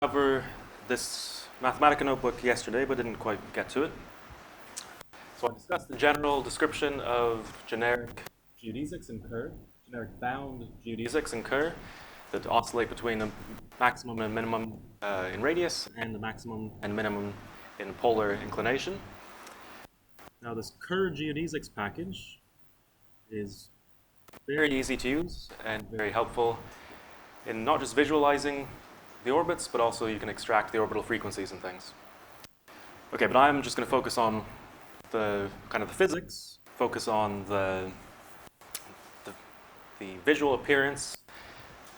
Cover this Mathematica notebook yesterday, but didn't quite get to it. So I discussed the general description of generic geodesics in Kerr, generic bound geodesics in Kerr that oscillate between a maximum and minimum in radius and the maximum and minimum in polar inclination. Now this Kerr geodesics package is very easy to use and very helpful in not just visualizing the orbits, but also you can extract the orbital frequencies and things. Okay, but I'm just going to focus on the kind of the physics, focus on the visual appearance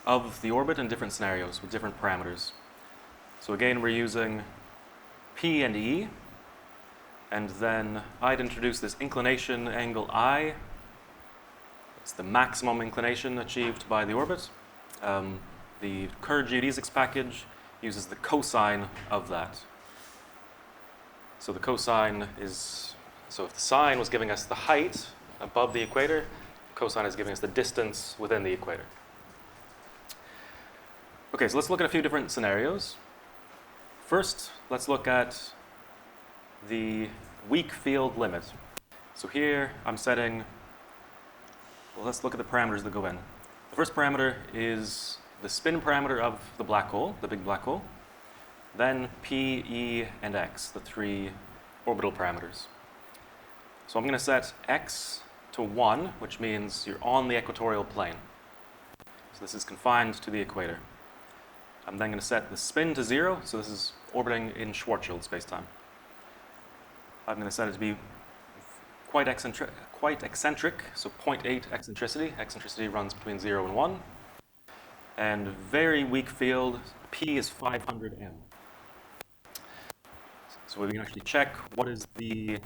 of the orbit in different scenarios with different parameters. So again, we're using P and E, and then I'd introduce this inclination angle I. It's the maximum inclination achieved by the orbit. The Kerr geodesics package uses the cosine of that. So the cosine is, so if the sine was giving us the height above the equator, cosine is giving us the distance within the equator. Okay, so let's look at a few different scenarios. First, let's look at the weak field limit. So here I'm setting, well, let's look at the parameters that go in. The first parameter is the spin parameter of the black hole, the big black hole, then P, E, and X, the three orbital parameters. So I'm going to set X to 1, which means you're on the equatorial plane. So this is confined to the equator. I'm then going to set the spin to 0, so this is orbiting in Schwarzschild spacetime. I'm going to set it to be quite eccentric, so 0.8 eccentricity. Eccentricity runs between 0 and 1. And very weak field, P is 500 M. So we can actually check what is the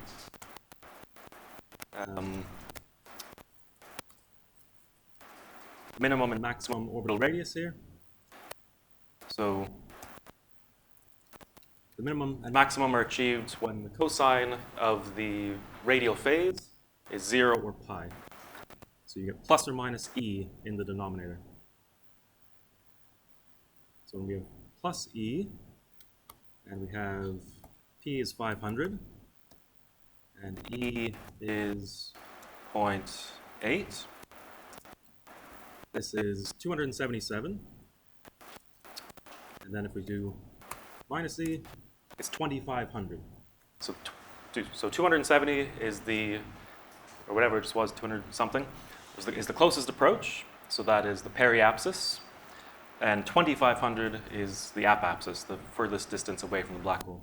minimum and maximum orbital radius here. So the minimum and maximum are achieved when the cosine of the radial phase is 0 or pi. So you get plus or minus E in the denominator. So when we have plus E, and we have P is 500, and E is 0.8, this is 277. And then if we do minus E, it's 2500. So 270 is the, or whatever it just was, 200 something, is the closest approach. So that is the periapsis. And 2500 is the apapsis, the furthest distance away from the black hole.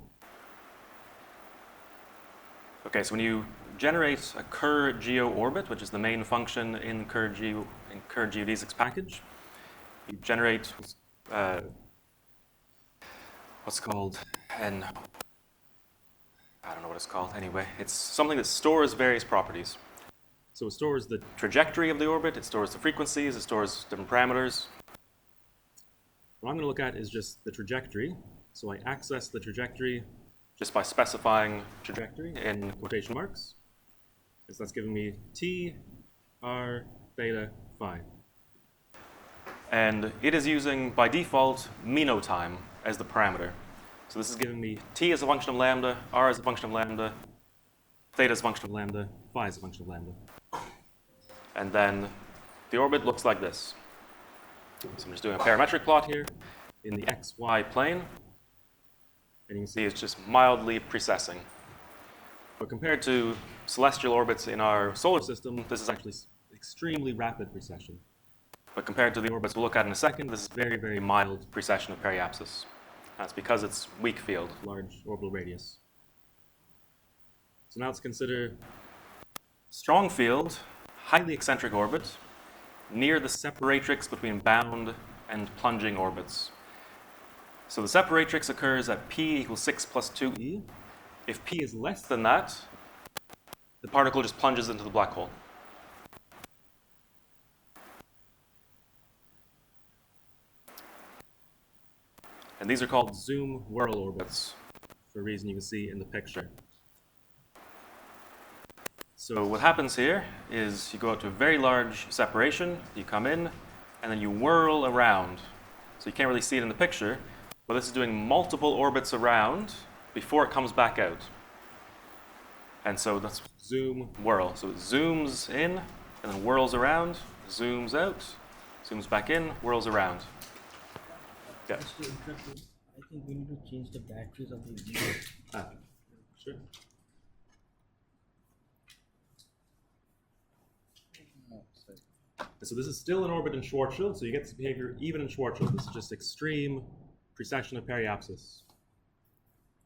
Okay, so when you generate a Kerr geo-orbit, which is the main function in Kerr geodesics package, you generate what's called I don't know what it's called anyway. It's something that stores various properties. So it stores the trajectory of the orbit, it stores the frequencies, it stores different parameters. What I'm going to look at is just the trajectory. So I access the trajectory just by specifying trajectory in quotation marks. So that's giving me T, R, theta, phi. And it is using, by default, minotime as the parameter. So this is giving me T as a function of lambda, R as a function of lambda, theta as a function of lambda, phi as a function of lambda. And then the orbit looks like this. So I'm just doing a parametric plot here in the xy plane. And you can see it's just mildly precessing. But compared to celestial orbits in our solar system, this is actually extremely rapid precession. But compared to the orbits we'll look at in a second, this is very, very mild precession of periapsis. That's because it's weak field, large orbital radius. So now let's consider strong field, highly eccentric orbit, near the separatrix between bound and plunging orbits. So the separatrix occurs at P equals 6 plus 2e. If P is less than that, the particle just plunges into the black hole. And these are called zoom whirl orbits, for a reason you can see in the picture. So what happens here is you go out to a very large separation, you come in, and then you whirl around. So you can't really see it in the picture, Well, this is doing multiple orbits around before it comes back out. And so that's zoom, whirl. So it zooms in, and then whirls around, zooms out, zooms back in, whirls around. Yeah. Just to interrupt you, I think we need to change the batteries of the unit. Sure. So this is still in orbit in Schwarzschild, so you get this behavior even in Schwarzschild. This is just extreme precession of periapsis.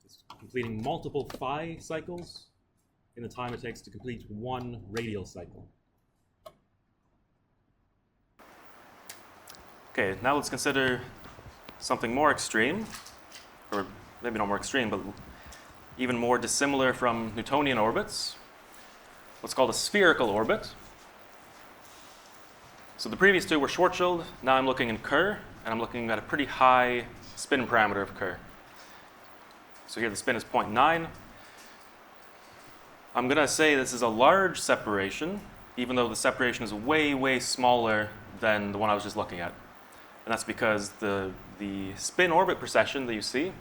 It's completing multiple phi cycles in the time it takes to complete one radial cycle. Okay, now let's consider something more extreme, or maybe not more extreme, but even more dissimilar from Newtonian orbits. What's called a spherical orbit. So the previous two were Schwarzschild. Now I'm looking in Kerr, and I'm looking at a pretty high spin parameter of Kerr. So here the spin is 0.9. I'm going to say this is a large separation, even though the separation is way, way smaller than the one I was just looking at. And that's because the spin-orbit precession that you see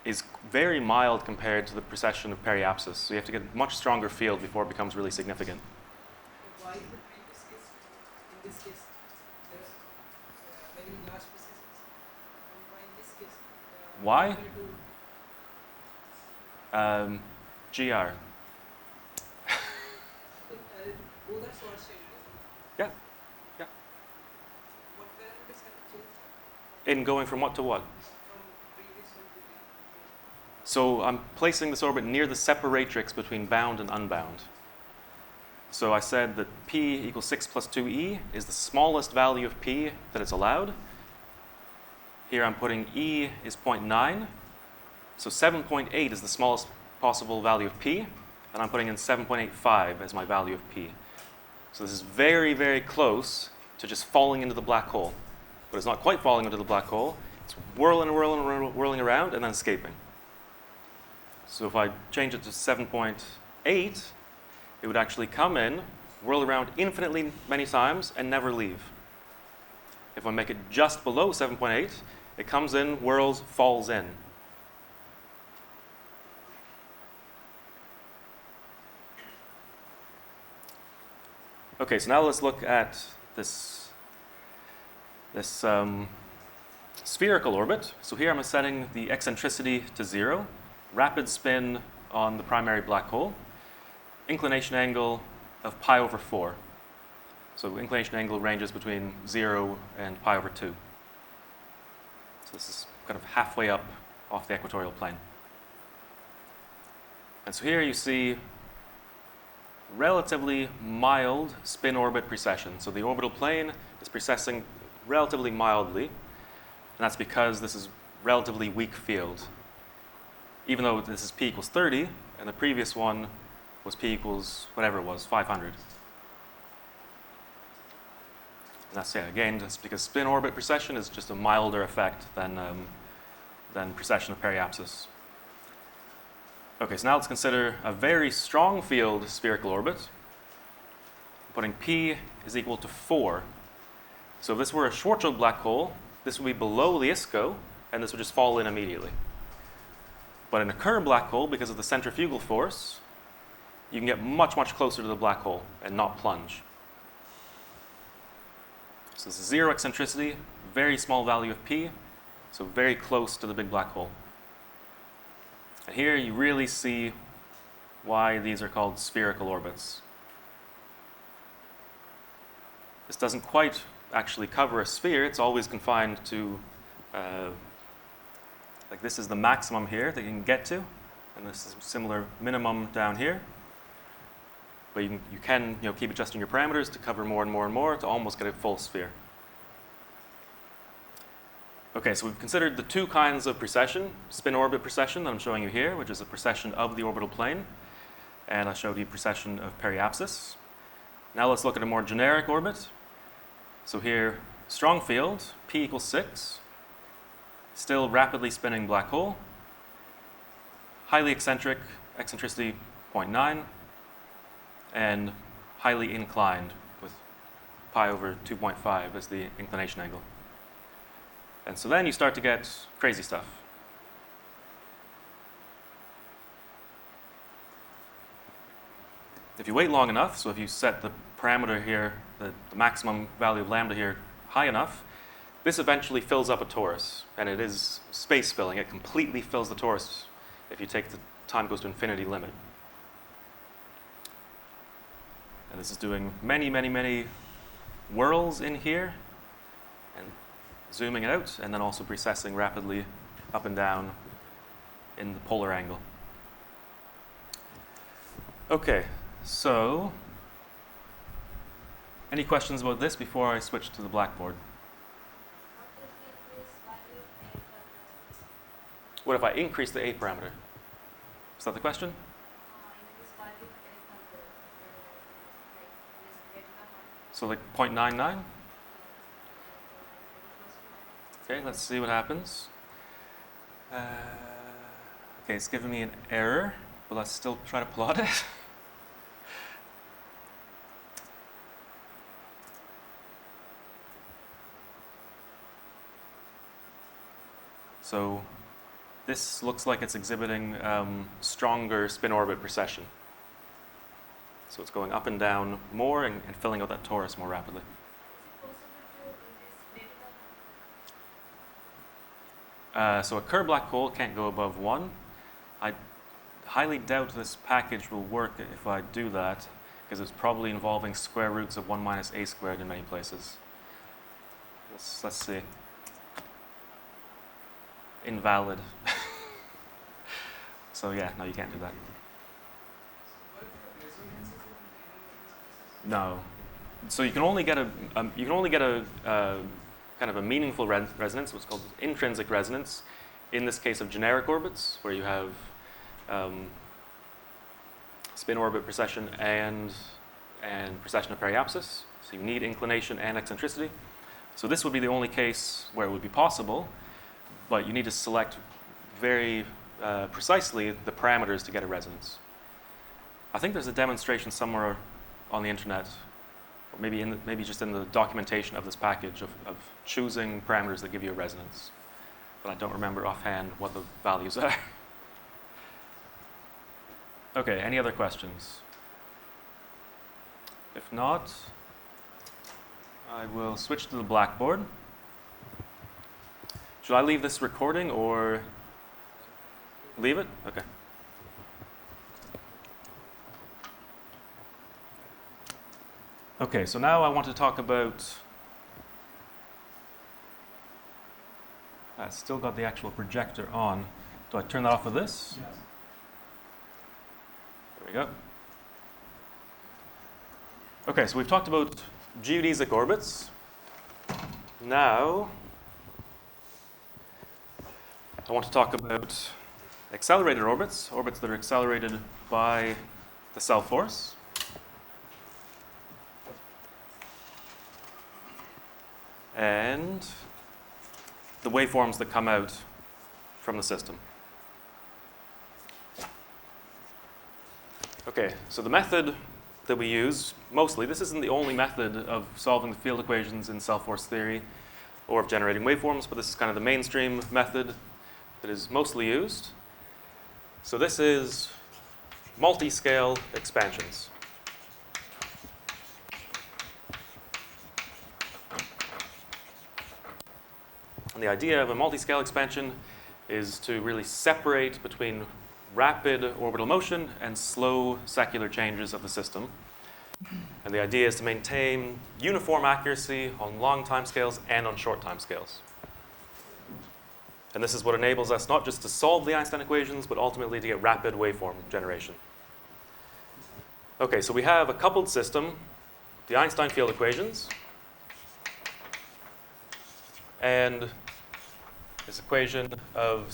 is very mild compared to the precession of periapsis. So you have to get a much stronger field before it becomes really significant. Why in the previous case, in this case, there's very large precessions? And why in this case? Why? compared to- GR. Both are Schwarzschild. Yeah, yeah. What parameters have changed In going from what to what? from previous one to the? So I'm placing this orbit near the separatrix between bound and unbound. So I said that p equals 6 plus 2e is the smallest value of p that it's allowed. Here I'm putting e is 0.9. So 7.8 is the smallest possible value of p, and I'm putting in 7.85 as my value of p. So this is very, very close to just falling into the black hole. But it's not quite falling into the black hole. It's whirling and whirling and whirling around and then escaping. So if I change it to 7.8, it would actually come in, whirl around infinitely many times, and never leave. If I make it just below 7.8, it comes in, whirls, falls in. Okay, so now let's look at this spherical orbit. So here I'm setting the eccentricity to 0, rapid spin on the primary black hole, inclination angle of pi over 4. So inclination angle ranges between 0 and pi over 2. So this is kind of halfway up off the equatorial plane. And so here you see relatively mild spin-orbit precession. So the orbital plane is precessing relatively mildly, and that's because this is relatively weak field. Even though this is p equals 30, and the previous one was p equals whatever it was, 500. And that's, yeah, again, that's because spin-orbit precession is just a milder effect than precession of periapsis. Okay, so now let's consider a very strong field spherical orbit. Putting p is equal to 4. So if this were a Schwarzschild black hole, this would be below the ISCO, and this would just fall in immediately. But in a Kerr black hole, because of the centrifugal force, you can get much, much closer to the black hole and not plunge. So this is 0 eccentricity, very small value of p, so very close to the big black hole. And here you really see why these are called spherical orbits. This doesn't quite actually cover a sphere. It's always confined to, like this is the maximum here that you can get to, and this is a similar minimum down here. But you can keep adjusting your parameters to cover more and more and more to almost get a full sphere. Okay, so we've considered the two kinds of precession, spin-orbit precession that I'm showing you here, which is a precession of the orbital plane, and I showed you precession of periapsis. Now let's look at a more generic orbit. So here, strong field, p equals 6, still rapidly spinning black hole, highly eccentric, eccentricity 0.9, and highly inclined with pi over 2.5 as the inclination angle. And so then you start to get crazy stuff. If you wait long enough, so if you set the parameter here, the maximum value of lambda here, high enough, this eventually fills up a torus. And it is space filling. It completely fills the torus if you take the time goes to infinity limit. And this is doing many, many, many whirls in here and zooming it out, and then also precessing rapidly up and down in the polar angle. Okay, so any questions about this before I switch to the blackboard? What if I increase the A parameter? Is that the question? So like 0.99? Okay, let's see what happens. Okay, it's giving me an error, but let's still try to plot it. So this looks like it's exhibiting stronger spin-orbit precession. So it's going up and down more and filling out that torus more rapidly. So a Kerr black hole can't go above 1. I highly doubt this package will work if I do that, because it's probably involving square roots of 1 minus a squared in many places. Let's see. Invalid. So yeah, no, you can't do that. No. So you can only get a kind of a meaningful resonance, what's called intrinsic resonance, in this case of generic orbits, where you have spin orbit precession and precession of periapsis. So you need inclination and eccentricity. So this would be the only case where it would be possible, but you need to select very precisely the parameters to get a resonance. I think there's a demonstration somewhere on the internet, or maybe just in the documentation of this package of choosing parameters that give you a resonance. But I don't remember offhand what the values are. Okay, any other questions? If not, I will switch to the blackboard. Should I leave this recording or leave it? Okay. Okay, so now I want to talk about, I still got the actual projector on. Do I turn that off with this? Yes. There we go. Okay, so we've talked about geodesic orbits. Now, I want to talk about accelerated orbits, orbits that are accelerated by the self force. And the waveforms that come out from the system. Okay, so the method that we use, mostly, this isn't the only method of solving the field equations in self-force theory or of generating waveforms, but this is kind of the mainstream method that is mostly used. So this is multi-scale expansions. And the idea of a multi-scale expansion is to really separate between rapid orbital motion and slow secular changes of the system. And the idea is to maintain uniform accuracy on long timescales and on short timescales. And this is what enables us not just to solve the Einstein equations, but ultimately to get rapid waveform generation. Okay, so we have a coupled system, the Einstein field equations, and this equation of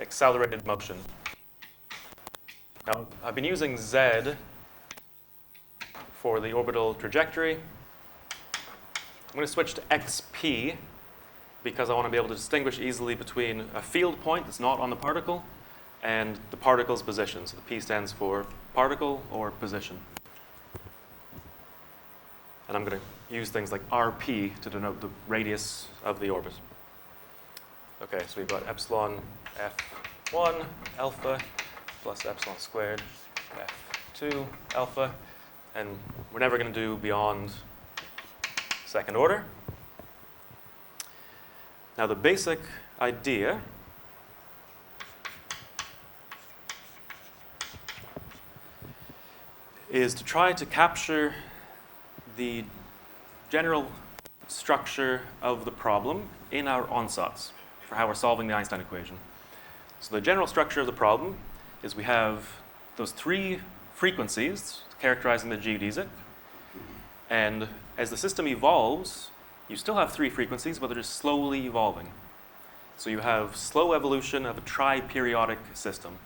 accelerated motion. Now, I've been using Z for the orbital trajectory. I'm going to switch to XP because I want to be able to distinguish easily between a field point that's not on the particle and the particle's position. So the P stands for particle or position. And I'm going to use things like RP to denote the radius of the orbit. Okay, so we've got epsilon f1 alpha plus epsilon squared f2 alpha, and we're never going to do beyond second order. Now the basic idea is to try to capture the general structure of the problem in our ansatz for how we're solving the Einstein equation. So the general structure of the problem is we have those three frequencies characterizing the geodesic, and as the system evolves, you still have three frequencies, but they're just slowly evolving. So you have slow evolution of a tri-periodic system.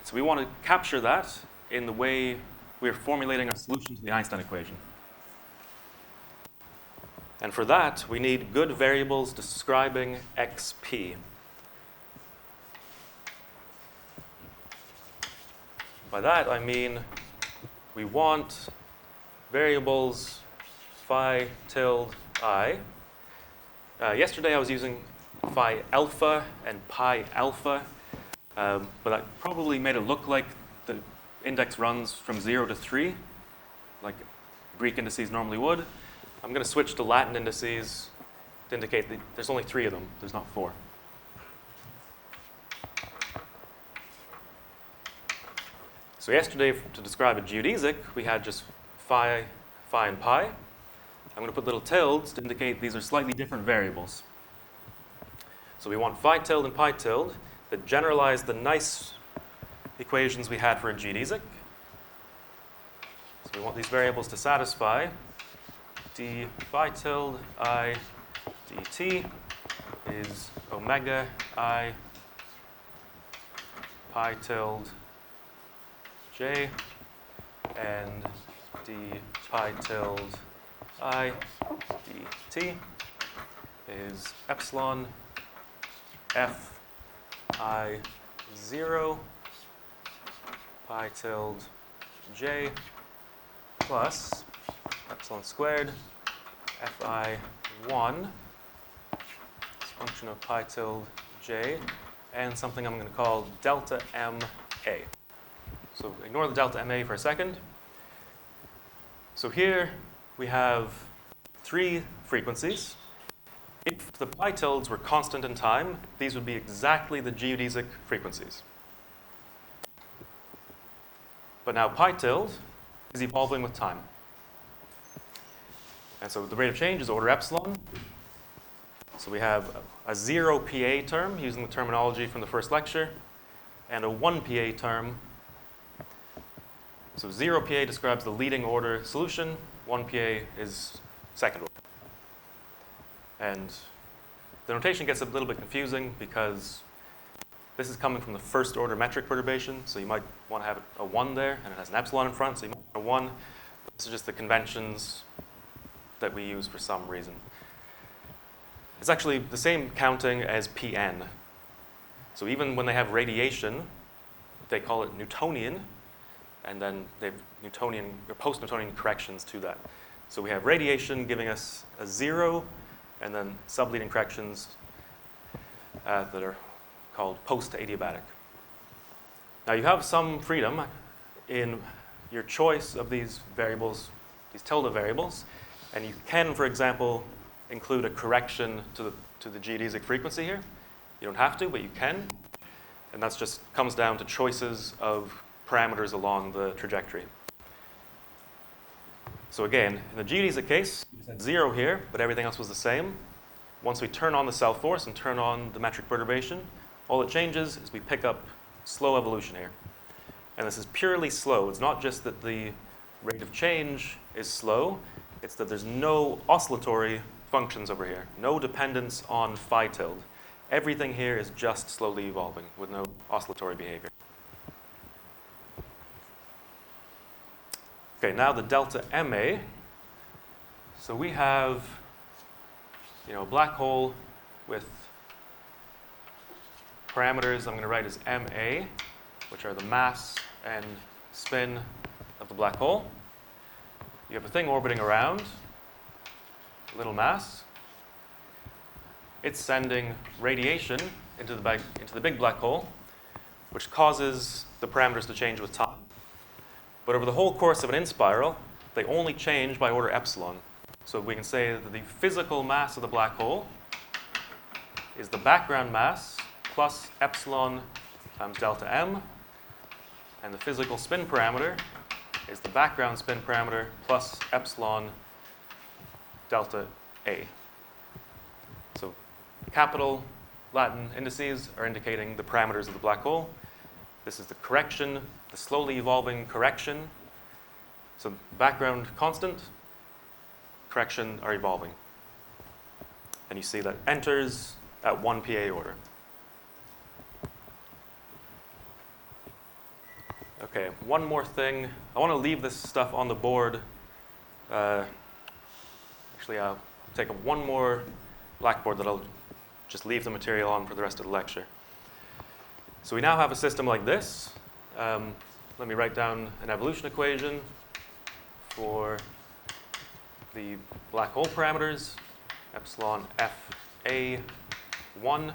So we want to capture that in the way we're formulating our solution to the Einstein equation. And for that, we need good variables describing xp. By that, I mean we want variables phi tilde I. Yesterday, I was using phi alpha and pi alpha, but that probably made it look like the index runs from 0 to 3, like Greek indices normally would. I'm going to switch to Latin indices to indicate that there's only 3 of them. There's not 4. So yesterday, to describe a geodesic, we had just phi, and pi. I'm going to put little tildes to indicate these are slightly different variables. So we want phi tilde and pi tilde that generalize the nice equations we had for a geodesic. So we want these variables to satisfy d phi tilde I dt is omega I pi tilde j, and d pi tilde I dt is epsilon f I 0 pi tilde j plus epsilon squared fi 1 is a function of pi tilde j and something I'm going to call delta ma. So ignore the delta ma for a second. So here we have 3 frequencies. If the pi tildes were constant in time, these would be exactly the geodesic frequencies. But now pi tilde is evolving with time. And so the rate of change is order epsilon. So we have a 0 PA term, using the terminology from the first lecture, and a 1 PA term. So 0 PA describes the leading order solution, 1 PA is second order. And the notation gets a little bit confusing because this is coming from the first order metric perturbation, so you might want to have a 1 there, and it has an epsilon in front, so you might have a 1. This is just the conventions that we use for some reason. It's actually the same counting as Pn. So even when they have radiation, they call it Newtonian, and then they have Newtonian or post-Newtonian corrections to that. So we have radiation giving us a 0, and then subleading corrections that are called post-adiabatic. Now you have some freedom in your choice of these variables, these tilde variables, and you can, for example, include a correction to the geodesic frequency here. You don't have to, but you can. And that just comes down to choices of parameters along the trajectory. So again, in the geodesic case, we had 0 here, but everything else was the same. Once we turn on the self force and turn on the metric perturbation, all it changes is we pick up slow evolution here. And this is purely slow. It's not just that the rate of change is slow, it's that there's no oscillatory functions over here, no dependence on phi tilde. Everything here is just slowly evolving with no oscillatory behavior. Okay, now the delta ma. So we have, a black hole with parameters I'm going to write as ma, which are the mass and spin of the black hole. You have a thing orbiting around, a little mass. it's sending radiation into the big black hole, which causes the parameters to change with time. But over the whole course of an in-spiral, they only change by order epsilon. So we can say that the physical mass of the black hole is the background mass plus epsilon times delta m, and the physical spin parameter is the background spin parameter plus epsilon delta a. So capital Latin indices are indicating the parameters of the black hole. This is the correction, the slowly evolving correction. So background constant, correction are evolving. And you see that enters at 1 PA order. Okay, one more thing. I want to leave this stuff on the board. Actually, I'll take one more blackboard that I'll just leave the material on for the rest of the lecture. So we now have a system like this. Let me write down an evolution equation for the black hole parameters, epsilon FA1.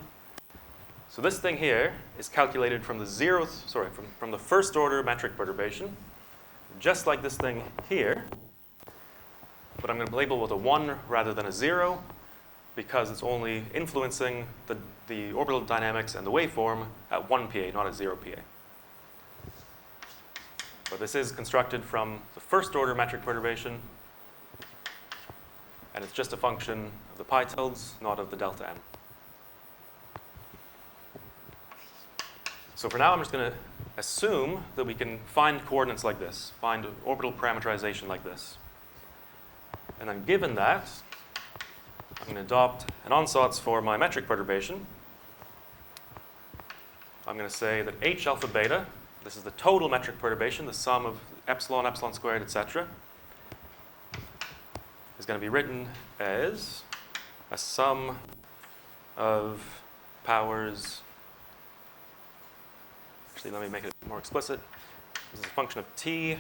So this thing here is calculated from the from the first order metric perturbation, just like this thing here, but I'm going to label with a 1 rather than a 0 because it's only influencing the orbital dynamics and the waveform at 1 PA, not at 0 PA. But this is constructed from the first order metric perturbation, and it's just a function of the pi tildes, not of the delta m. So for now, I'm just going to assume that we can find coordinates like this, find orbital parameterization like this. And then given that, I'm going to adopt an ansatz for my metric perturbation. I'm going to say that h alpha beta, this is the total metric perturbation, the sum of epsilon, epsilon squared, etc., is going to be written as a sum of powers. Actually, let me make it more explicit. This is a function of t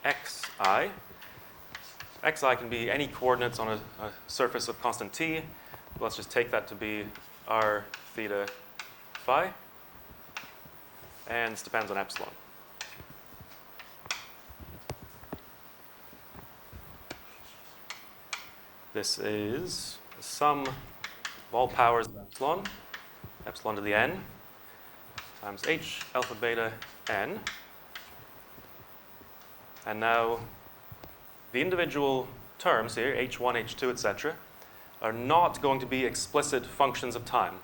xi. Xi can be any coordinates on a surface of constant t. Let's just take that to be r theta phi. And this depends on epsilon. This is the sum of all powers of epsilon, epsilon to the n, times h alpha beta n. And now the individual terms here, h1, h2, etc., are not going to be explicit functions of time.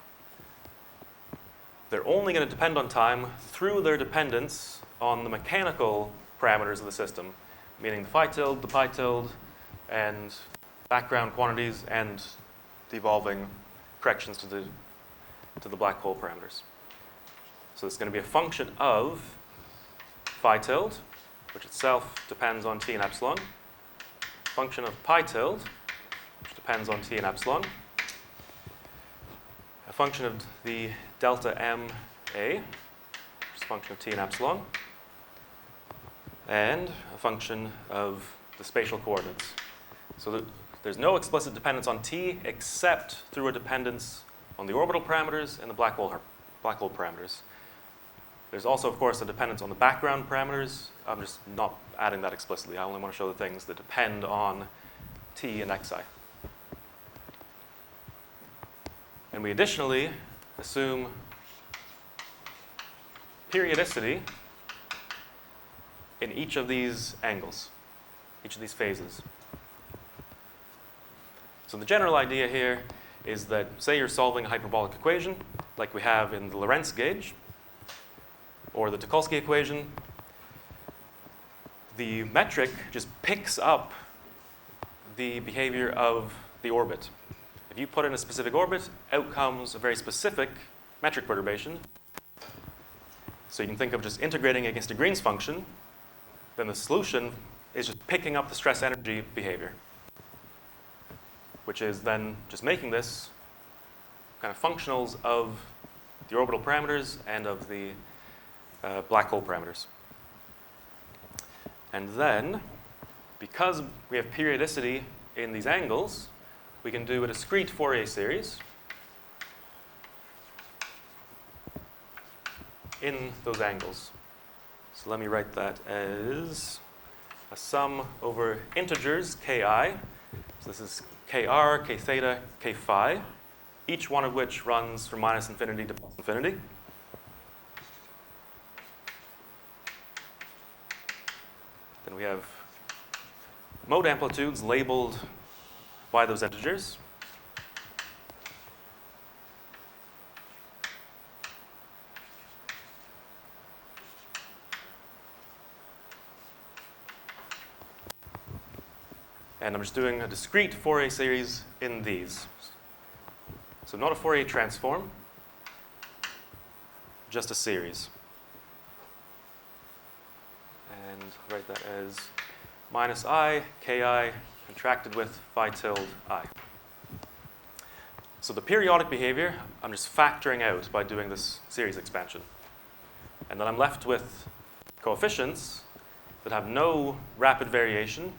They're only going to depend on time through their dependence on the mechanical parameters of the system, meaning the phi tilde, the pi tilde, and background quantities, and the evolving corrections to the black hole parameters. So it's going to be a function of phi tilde, which itself depends on t and epsilon, function of pi tilde, which depends on t and epsilon, a function of the delta m a, which is a function of t and epsilon, and a function of the spatial coordinates. So that there's no explicit dependence on t except through a dependence on the orbital parameters and the black hole parameters. There's also, of course, a dependence on the background parameters. I'm just not adding that explicitly. I only want to show the things that depend on t and xi. And we additionally assume periodicity in each of these angles, each of these phases. So the general idea here is that, say you're solving a hyperbolic equation, like we have in the Lorentz gauge, or the Tucholsky equation, the metric just picks up the behavior of the orbit. If you put in a specific orbit, out comes a very specific metric perturbation. So you can think of just integrating against a Green's function, then the solution is just picking up the stress energy behavior, which is then just making this kind of functionals of the orbital parameters and of the black hole parameters. And then, because we have periodicity in these angles, we can do a discrete Fourier series in those angles. So let me write that as a sum over integers ki. So this is kr, k theta, k phi, each one of which runs from minus infinity to plus infinity. Then we have mode amplitudes labeled by those integers. And I'm just doing a discrete Fourier series in these. So not a Fourier transform, just a series. And I'll write that as minus I, ki, contracted with phi tilde I. So the periodic behavior, I'm just factoring out by doing this series expansion. And then I'm left with coefficients that have no rapid variation.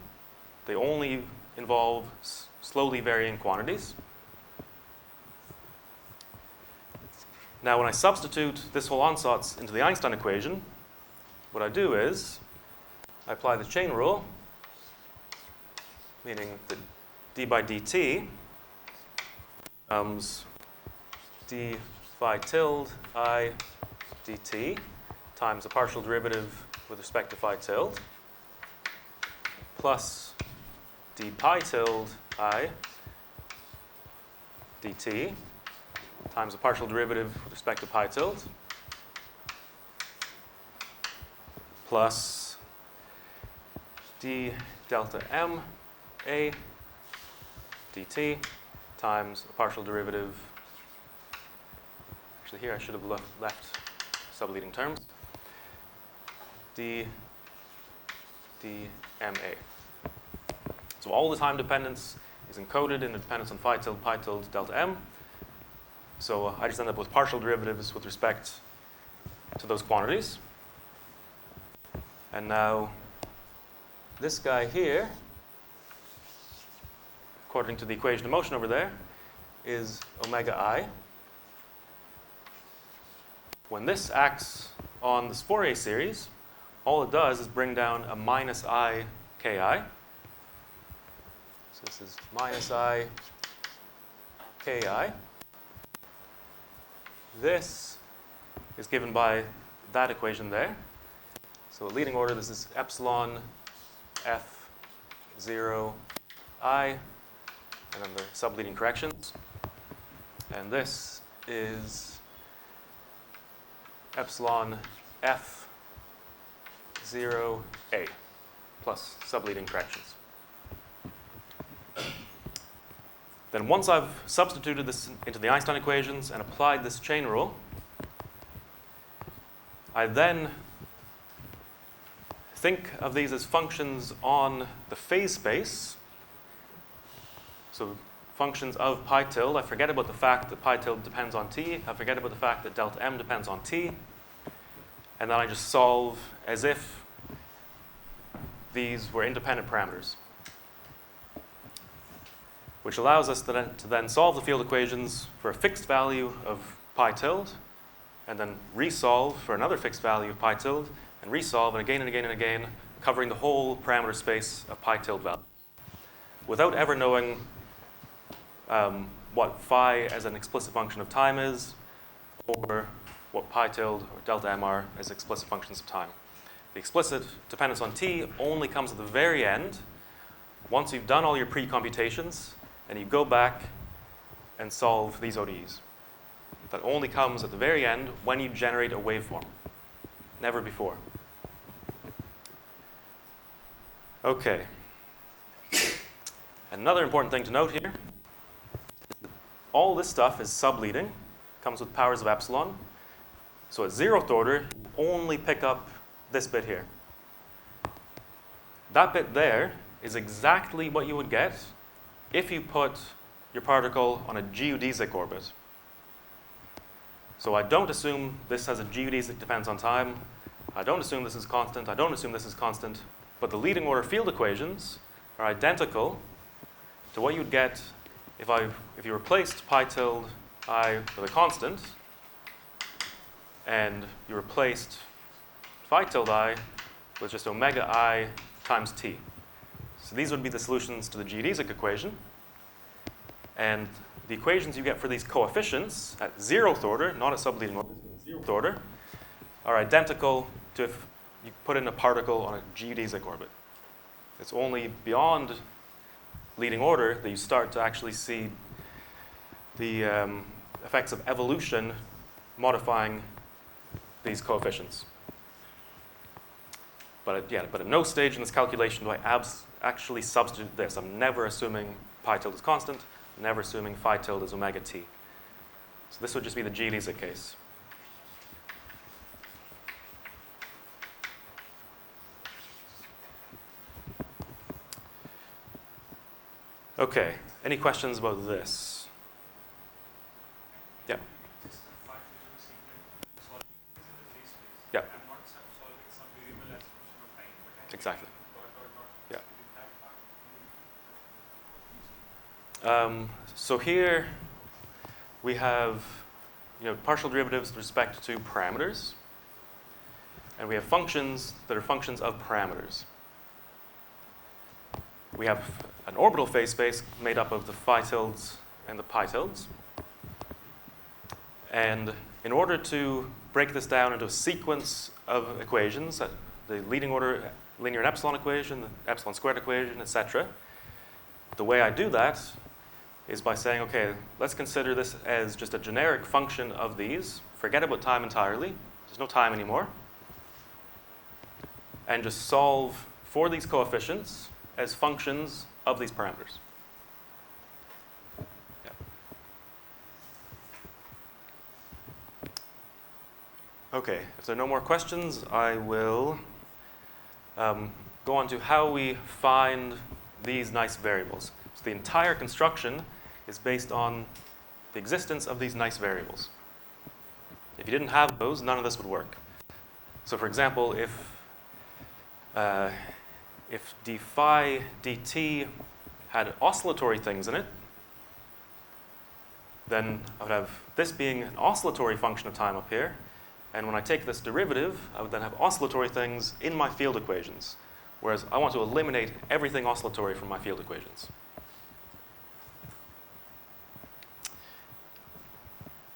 They only involve slowly varying quantities. Now, when I substitute this whole ansatz into the Einstein equation, what I do is I apply the chain rule, meaning that d by dt becomes d phi tilde I dt times the partial derivative with respect to phi tilde plus d pi tilde I dt times the partial derivative with respect to pi tilde plus d delta m a dt times a partial derivative. Actually, here I should have left subleading terms. d ma. So all the time dependence is encoded in the dependence on phi tilde, delta m. So I just end up with partial derivatives with respect to those quantities. And now this guy here, according to the equation of motion over there, is omega I. When this acts on this Fourier series, all it does is bring down a minus I ki. So this is minus I ki. This is given by that equation there. So in leading order, this is epsilon f0 I, and then the subleading corrections. And this is epsilon f0 a plus subleading corrections. Then once I've substituted this into the Einstein equations and applied this chain rule, I then think of these as functions on the phase space. So functions of pi tilde. I forget about the fact that pi tilde depends on t. I forget about the fact that delta m depends on t. And then I just solve as if these were independent parameters, which allows us to then solve the field equations for a fixed value of pi tilde, and then resolve for another fixed value of pi tilde, and resolve and again and again and again, covering the whole parameter space of pi tilde values, without ever knowing what phi as an explicit function of time is, or what pi tilde or delta m are as explicit functions of time. The explicit dependence on t only comes at the very end, once you've done all your pre-computations, and you go back and solve these ODEs. That only comes at the very end when you generate a waveform, never before. Okay. Another important thing to note here, all this stuff is subleading, comes with powers of epsilon. So at zeroth order, you only pick up this bit here. That bit there is exactly what you would get if you put your particle on a geodesic orbit. So I don't assume this has a geodesic depends on time. I don't assume this is constant. I don't assume this is constant. But the leading order field equations are identical to what you'd get if you replaced pi tilde I with a constant. and you replaced phi tilde I with just omega I times t. So these would be the solutions to the geodesic equation. And the equations you get for these coefficients at 0th order, not at subleading order, but 0th order, are identical to if you put in a particle on a geodesic orbit. It's only beyond leading order that you start to actually see the effects of evolution modifying these coefficients. But at no stage in this calculation do I actually substitute this. I'm never assuming pi tilde is constant, never assuming phi tilde is omega t. So this would just be the geodesic case. Okay, any questions about this? Yeah. Yeah. Exactly. Yeah. So here we have, partial derivatives with respect to parameters, and we have functions that are functions of parameters. We have an orbital phase space made up of the phi tildes and the pi tildes. And in order to break this down into a sequence of equations, the leading order linear and epsilon equation, the epsilon squared equation, etc., the way I do that is by saying, okay, let's consider this as just a generic function of these. Forget about time entirely. There's no time anymore. And just solve for these coefficients as functions of these parameters. Yeah. Okay, if there are no more questions, I will go on to how we find these nice variables. So the entire construction is based on the existence of these nice variables. If you didn't have those, none of this would work. So for example, if d phi dt had oscillatory things in it, then I would have this being an oscillatory function of time up here. And when I take this derivative, I would then have oscillatory things in my field equations. Whereas I want to eliminate everything oscillatory from my field equations.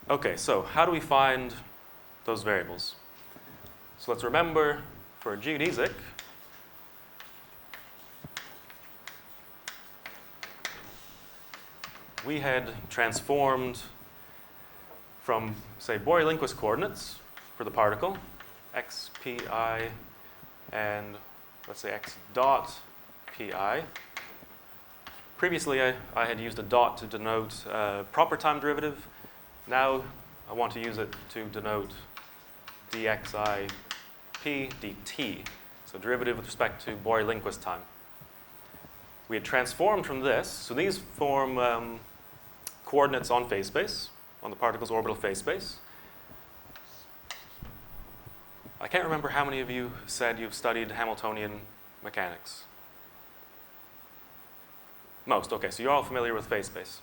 Okay, so how do we find those variables? So let's remember for a geodesic, we had transformed from, say, Boyer-Lindquist coordinates for the particle, x, pi, and let's say x dot pi. Previously, I had used a dot to denote proper time derivative. Now, I want to use it to denote dxi p dt, so derivative with respect to Boyer-Lindquist time. We had transformed from this, so these form coordinates on phase space, on the particle's orbital phase space. I can't remember how many of you said you've studied Hamiltonian mechanics. Most, okay, so you're all familiar with phase space.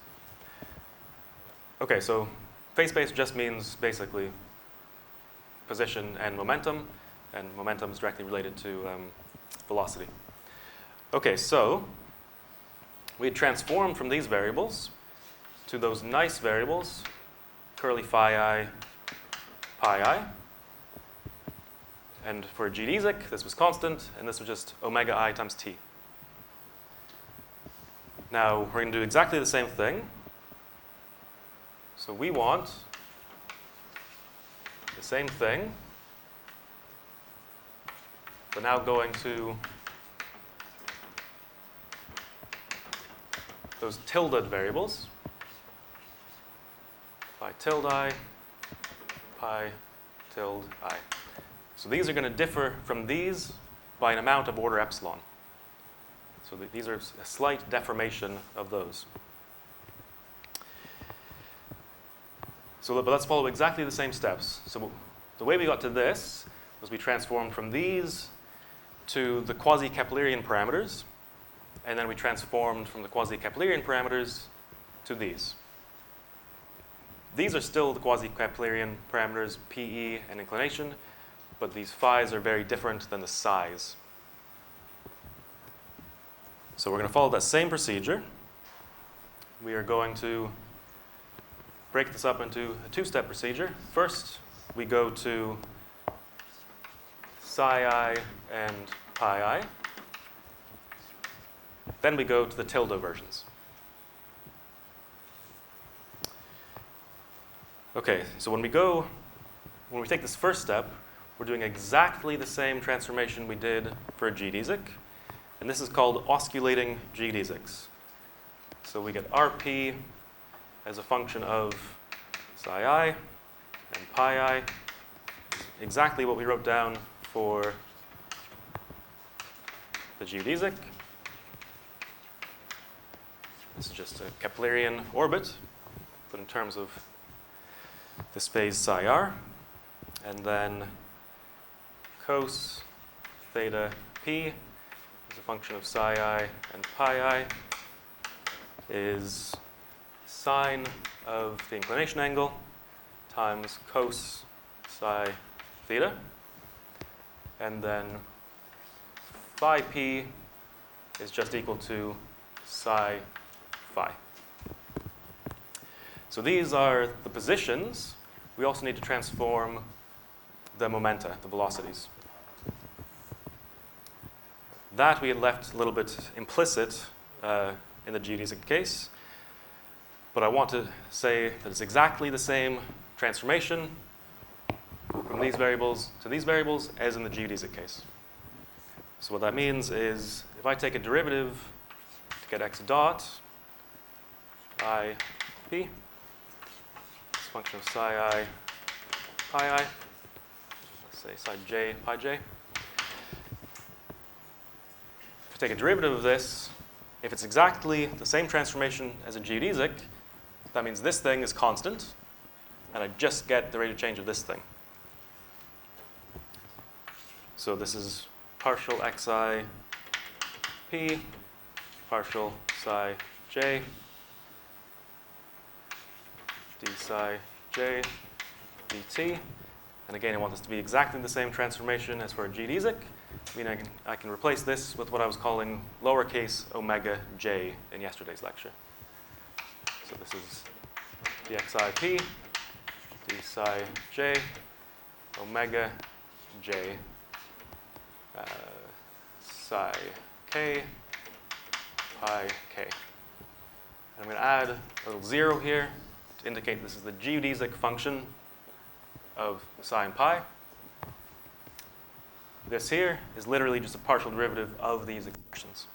Okay, so phase space just means basically position and momentum is directly related to velocity. Okay, so we had transformed from these variables to those nice variables, curly phi I, pi I. And for a geodesic, this was constant, and this was just omega I times t. Now, we're going to do exactly the same thing. So we want the same thing, but now going to those tilde variables, phi tilde I, pi tilde I. So these are going to differ from these by an amount of order epsilon. So these are a slight deformation of those. So but let's follow exactly the same steps. So the way we got to this was we transformed from these to the quasi-Keplerian parameters, and then we transformed from the quasi-Keplerian parameters to these. These are still the quasi-Keplerian parameters PE and inclination, but these phi's are very different than the psi's. So we're going to follow that same procedure. We are going to break this up into a two-step procedure. First, we go to psi I and pi I. Then we go to the tilde versions. Okay, so when we take this first step, we're doing exactly the same transformation we did for a geodesic, and this is called osculating geodesics. So we get Rp as a function of psi I and pi I, exactly what we wrote down for the geodesic. This is just a Keplerian orbit, but in terms of this phase psi r, and then cos theta p as a function of psi I and pi I is sine of the inclination angle times cos psi theta, and then phi p is just equal to psi phi. So these are the positions. We also need to transform the momenta, the velocities. That we had left a little bit implicit in the geodesic case, but I want to say that it's exactly the same transformation from these variables to these variables as in the geodesic case. So what that means is if I take a derivative to get x dot I p, function of psi I, pi I, let's say psi j, pi j. If we take a derivative of this, if it's exactly the same transformation as a geodesic, that means this thing is constant, and I just get the rate of change of this thing. So this is partial xi p, partial psi j, d psi j dt. And again, I want this to be exactly the same transformation as for a geodesic. I mean, I can replace this with what I was calling lowercase omega j in yesterday's lecture. So this is dxi p, d psi j, omega j, psi k, pi k. And I'm going to add a little 0 here to indicate this is the geodesic function of psi and pi. This here is literally just a partial derivative of these expressions.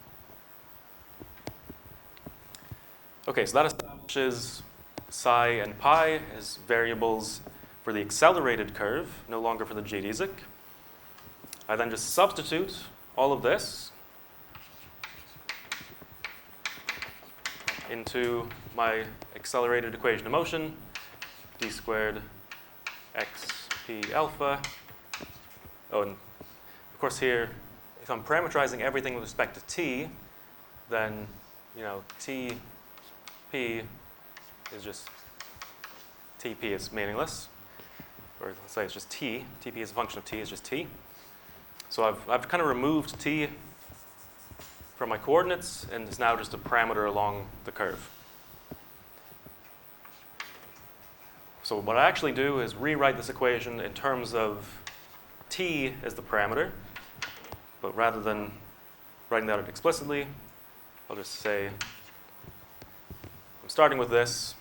Okay, so that establishes psi and pi as variables for the accelerated curve, no longer for the geodesic. I then just substitute all of this into my accelerated equation of motion, d squared xp alpha. Oh, and of course here, if I'm parameterizing everything with respect to t, then, tp is just, tp is meaningless. Or let's say it's just t. tp is a function of t, is just t. So I've kind of removed t from my coordinates, and it's now just a parameter along the curve. So what I actually do is rewrite this equation in terms of t as the parameter, but rather than writing that out explicitly, I'll just say I'm starting with this,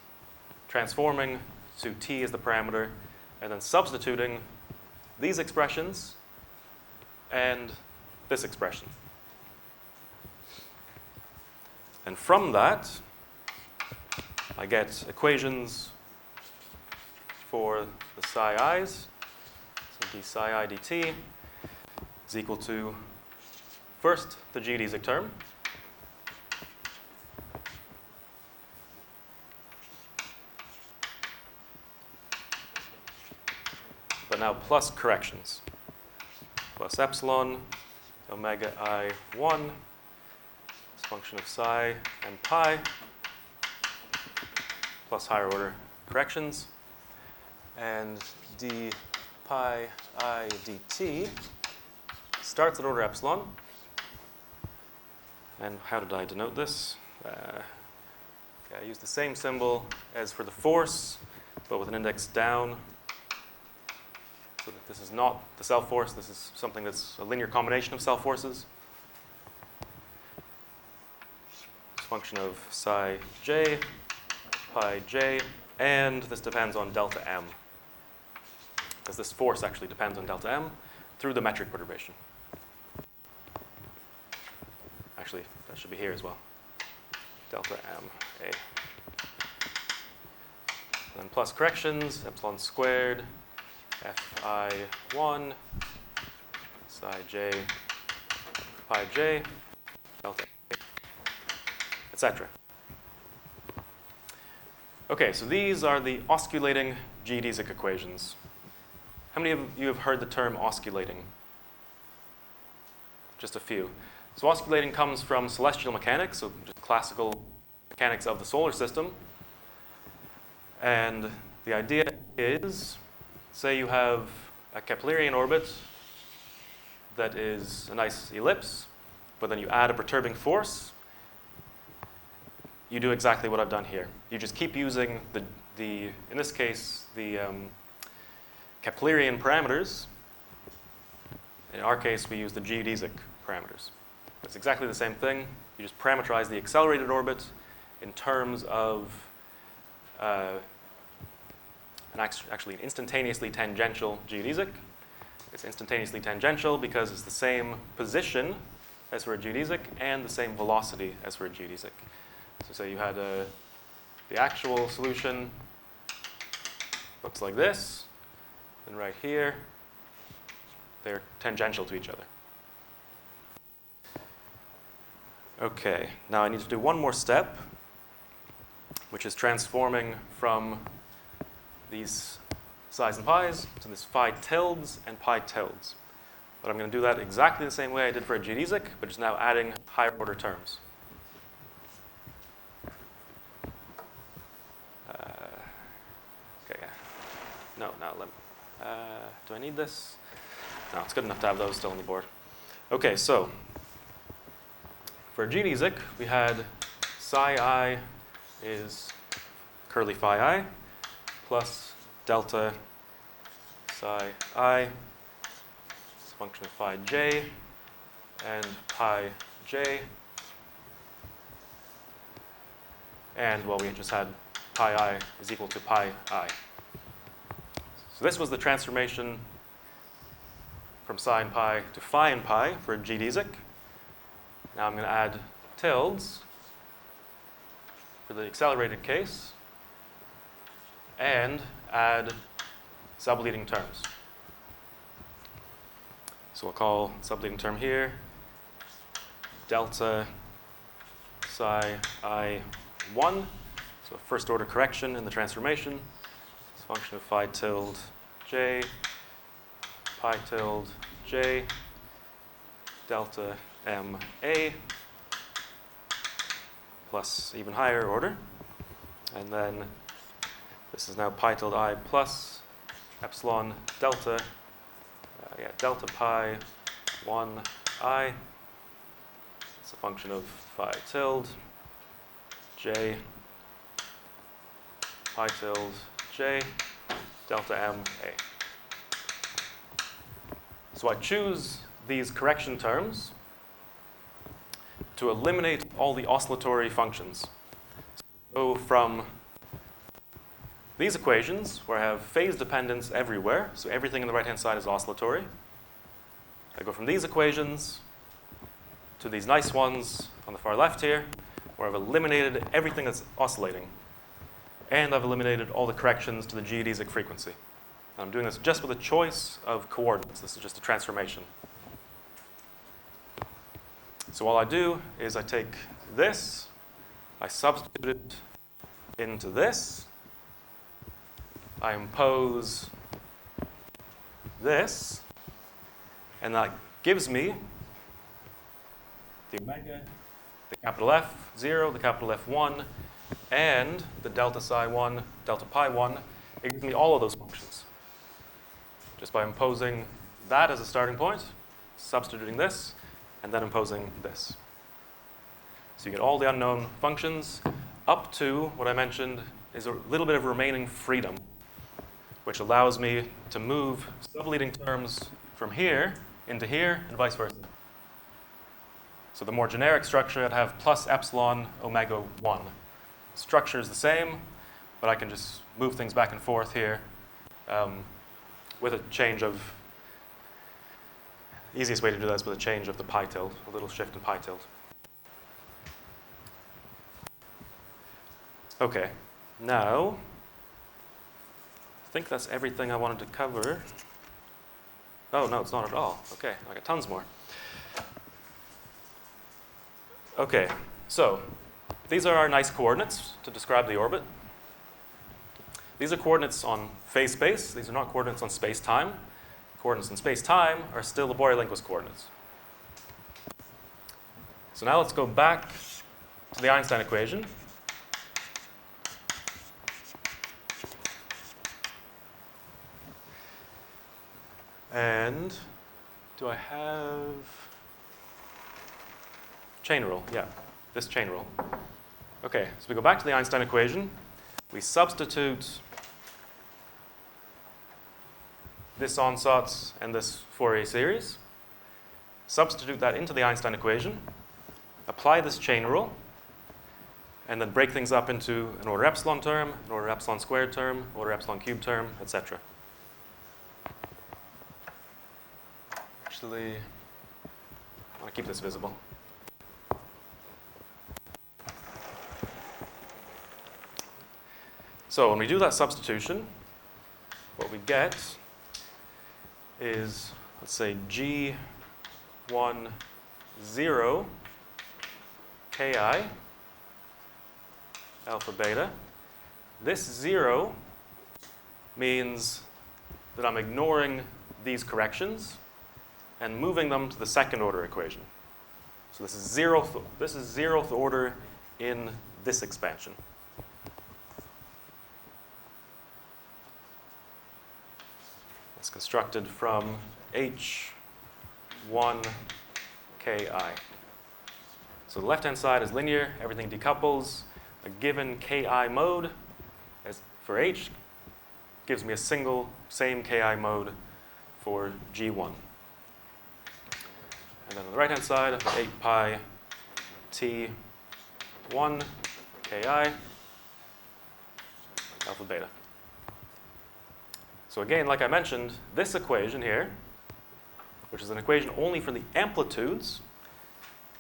transforming to t as the parameter, and then substituting these expressions and this expression. And from that, I get equations for the psi i's. So d psi I dt is equal to, first, the geodesic term, but now plus corrections, plus epsilon omega I1 as a function of psi and pi, plus higher order corrections. And d pi I dt starts at order epsilon. And how did I denote this? I used the same symbol as for the force, but with an index down. So that this is not the self-force. This is something that's a linear combination of self-forces. It's a function of psi j, pi j, and this depends on delta m. Because this force actually depends on delta m through the metric perturbation. Actually, that should be here as well. Delta m a. And then plus corrections, epsilon squared, fi1, psi j, pi j, delta a, etc. Okay, so these are the osculating geodesic equations. How many of you have heard the term osculating? Just a few. So osculating comes from celestial mechanics, so just classical mechanics of the solar system. And the idea is, say you have a Keplerian orbit that is a nice ellipse, but then you add a perturbing force, you do exactly what I've done here. You just keep using in this case, the Keplerian parameters. In our case, we use the geodesic parameters. It's exactly the same thing. You just parameterize the accelerated orbit in terms of actually an instantaneously tangential geodesic. It's instantaneously tangential because it's the same position as for a geodesic and the same velocity as for a geodesic. So say you had the actual solution looks like this, and right here, they're tangential to each other. Okay, now I need to do one more step, which is transforming from these psi's and pi's to this phi tildes and pi tildes. But I'm going to do that exactly the same way I did for a geodesic, but just now adding higher order terms. Okay, no, do I need this? No, it's good enough to have those still on the board. Okay, so for a geodesic, we had psi I is curly phi I plus delta psi I. It's a function of phi j and pi j. And, well, we just had pi I is equal to pi I. So this was the transformation from psi and pi to phi and pi for a geodesic. Now I'm going to add tildes for the accelerated case and add subleading terms. So we'll call subleading term here delta psi I1. So a first order correction in the transformation. It's a function of phi tilde j, pi tilde j, delta m a, plus even higher order. And then this is now pi tilde I plus epsilon delta, delta pi 1 I. It's a function of phi tilde j, pi tilde j, delta m a. So I choose these correction terms to eliminate all the oscillatory functions. So from these equations, where I have phase dependence everywhere, so everything on the right-hand side is oscillatory, I go from these equations to these nice ones on the far left here, where I've eliminated everything that's oscillating. And I've eliminated all the corrections to the geodesic frequency. And I'm doing this just with a choice of coordinates. This is just a transformation. So all I do is I take this, I substitute it into this, I impose this, and that gives me the omega, the capital F0, the capital F1, and the delta psi 1, delta pi 1, it gives me all of those functions. Just by imposing that as a starting point, substituting this, and then imposing this. So you get all the unknown functions up to what I mentioned is a little bit of remaining freedom, which allows me to move subleading terms from here into here and vice versa. So the more generic structure, I'd have plus epsilon omega 1. Structure is the same, but I can just move things back and forth here with a change of, the easiest way to do that is with a change of the pi tilde, a little shift in pi tilde. Okay, now, I think that's everything I wanted to cover. Oh, no, it's not at all. Okay, I got tons more. Okay, so these are our nice coordinates to describe the orbit. These are coordinates on phase space. These are not coordinates on space-time. Coordinates in space-time are still the Boyer-Lindquist coordinates. So now let's go back to the Einstein equation. And do I have chain rule? Yeah, this chain rule. Okay, so we go back to the Einstein equation. We substitute this ansatz and this Fourier series. Substitute that into the Einstein equation. Apply this chain rule. And then break things up into an order epsilon term, an order epsilon squared term, order epsilon cubed term, etc. Actually, I want to keep this visible. So when we do that substitution, what we get is, let's say, G10 Ki alpha beta. This 0 means that I'm ignoring these corrections and moving them to the second order equation. So this is zeroth order in this expansion. It's constructed from H1 Ki. So the left-hand side is linear, everything decouples. A given Ki mode as for H gives me a single same Ki mode for G1. And then on the right-hand side, I've got 8 pi T1 Ki alpha beta. So again, like I mentioned, this equation here, which is an equation only for the amplitudes,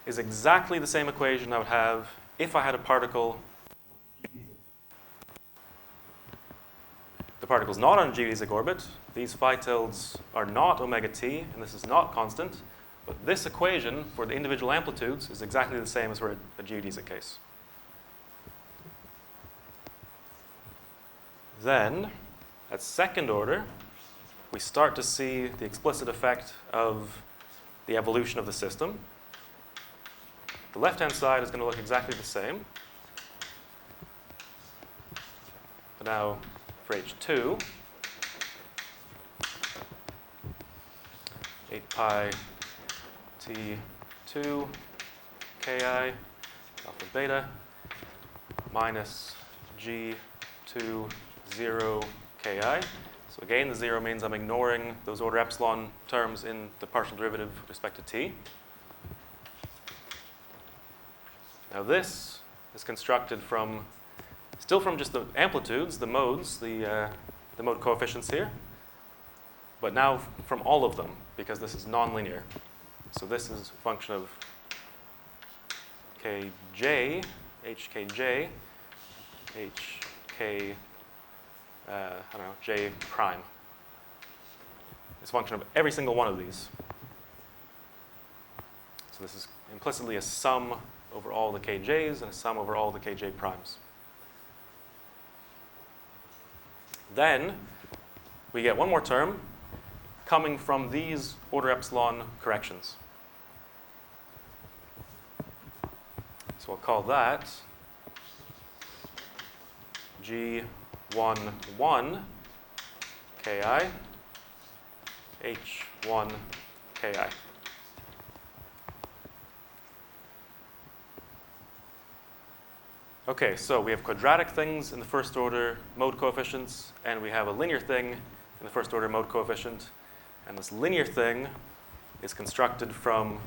is exactly the same equation I would have if I had a particle. The particle's not on a geodesic orbit. These phi tildes are not omega t, and this is not constant. But this equation for the individual amplitudes is exactly the same as for a geodesic case. Then, at second order, we start to see the explicit effect of the evolution of the system. The left-hand side is going to look exactly the same. But now, for H2, 8 pi T2 Ki alpha beta minus G2 0 Ki. So again, the 0 means I'm ignoring those order epsilon terms in the partial derivative with respect to t. Now this is constructed from, still from just the amplitudes, the modes, the mode coefficients here, but now from all of them, because this is nonlinear. So this is a function of Kj, Hkj, Hk, J prime. It's a function of every single one of these. So this is implicitly a sum over all the Kj's and a sum over all the Kj primes. Then we get one more term coming from these order epsilon corrections. So I'll call that G11 Ki H1 Ki. Okay, so we have quadratic things in the first order mode coefficients, and we have a linear thing in the first order mode coefficient. And this linear thing is constructed from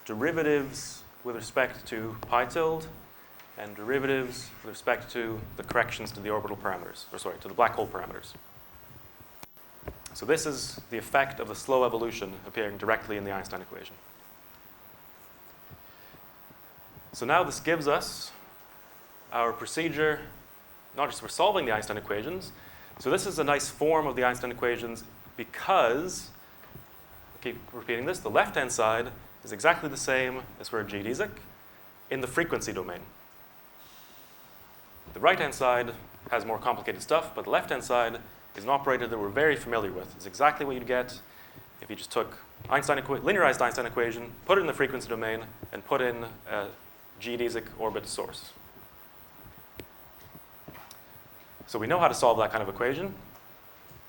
derivatives with respect to pi tilde and derivatives with respect to the corrections to the orbital parameters, or sorry, to the black hole parameters. So this is the effect of the slow evolution appearing directly in the Einstein equation. So now this gives us our procedure, not just for solving the Einstein equations. So this is a nice form of the Einstein equations because, I keep repeating this, the left-hand side is exactly the same as for a geodesic in the frequency domain. The right-hand side has more complicated stuff, but the left-hand side is an operator that we're very familiar with. It's exactly what you'd get if you just took linearized Einstein equation, put it in the frequency domain, and put in a geodesic orbit source. So we know how to solve that kind of equation.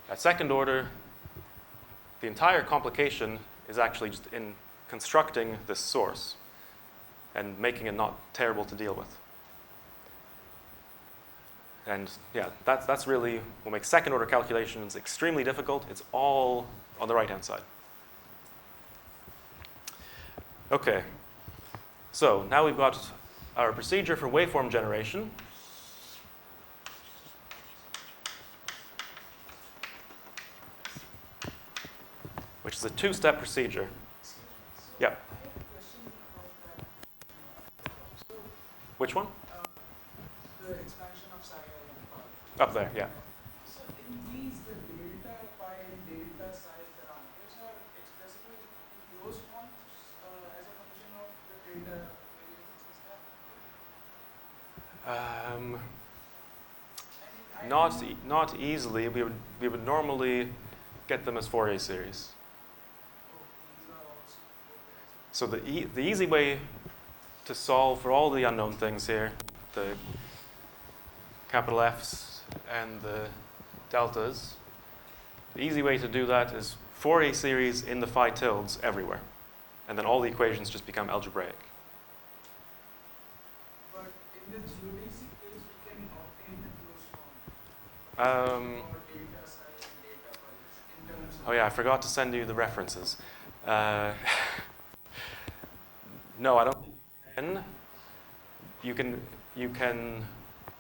At second order, the entire complication is actually just in constructing this source and making it not terrible to deal with. And yeah, that's really what makes second order calculations extremely difficult. It's all on the right-hand side. Okay. So now we've got our procedure for waveform generation. Which is a two-step procedure. Yeah. I have a question about that. So, Which one? the expansion of psi and pi. Up there, yeah. So in these, the delta pi and delta psi parameters are expressible in closed form as a function of the delta variables. Is that? Not easily. We would normally get them as Fourier series. These are also So the easy way to solve for all the unknown things here, the capital F's and the deltas, the easy way to do that is Fourier series in the phi tildes everywhere. And then all the equations just become algebraic. But in the geodesic case, we can obtain the closed form. Or delta psi and delta pi in terms of. Oh yeah, I forgot to send you the references. No, I don't. You can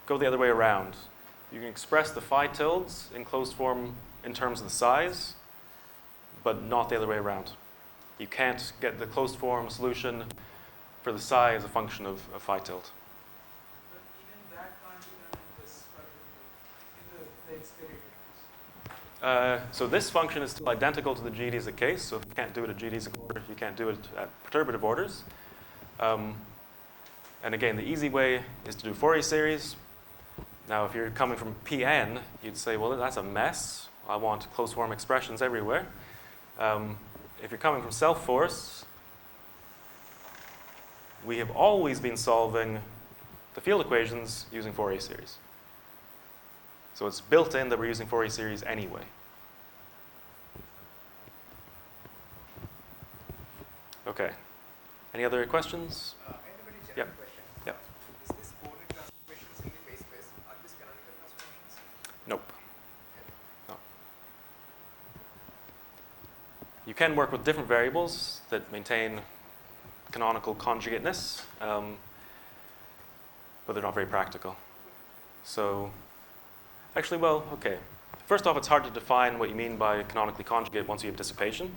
go the other way around. You can express the phi tildes in closed form in terms of the size, but not the other way around. You can't get the closed form solution for the psi as a function of phi tilde. But even that can't be done in this particular, in the experiment. So this function is still identical to the geodesic case, so if you can't do it at geodesic order, you can't do it at perturbative orders. And again, the easy way is to do Fourier series. Now, if you're coming from Pn, you'd say, well, that's a mess. I want closed form expressions everywhere. If you're coming from self-force, we have always been solving the field equations using Fourier series. So it's built in that we're using Fourier series anyway. Okay. Any other questions? I have a very general Yep. question. Yep. Is this coordinate transformations in the phase space, are these canonical transformations? Nope. No. You can work with different variables that maintain canonical conjugateness, but they're not very practical. So, actually, well, okay. First off, it's hard to define what you mean by canonically conjugate once you have dissipation,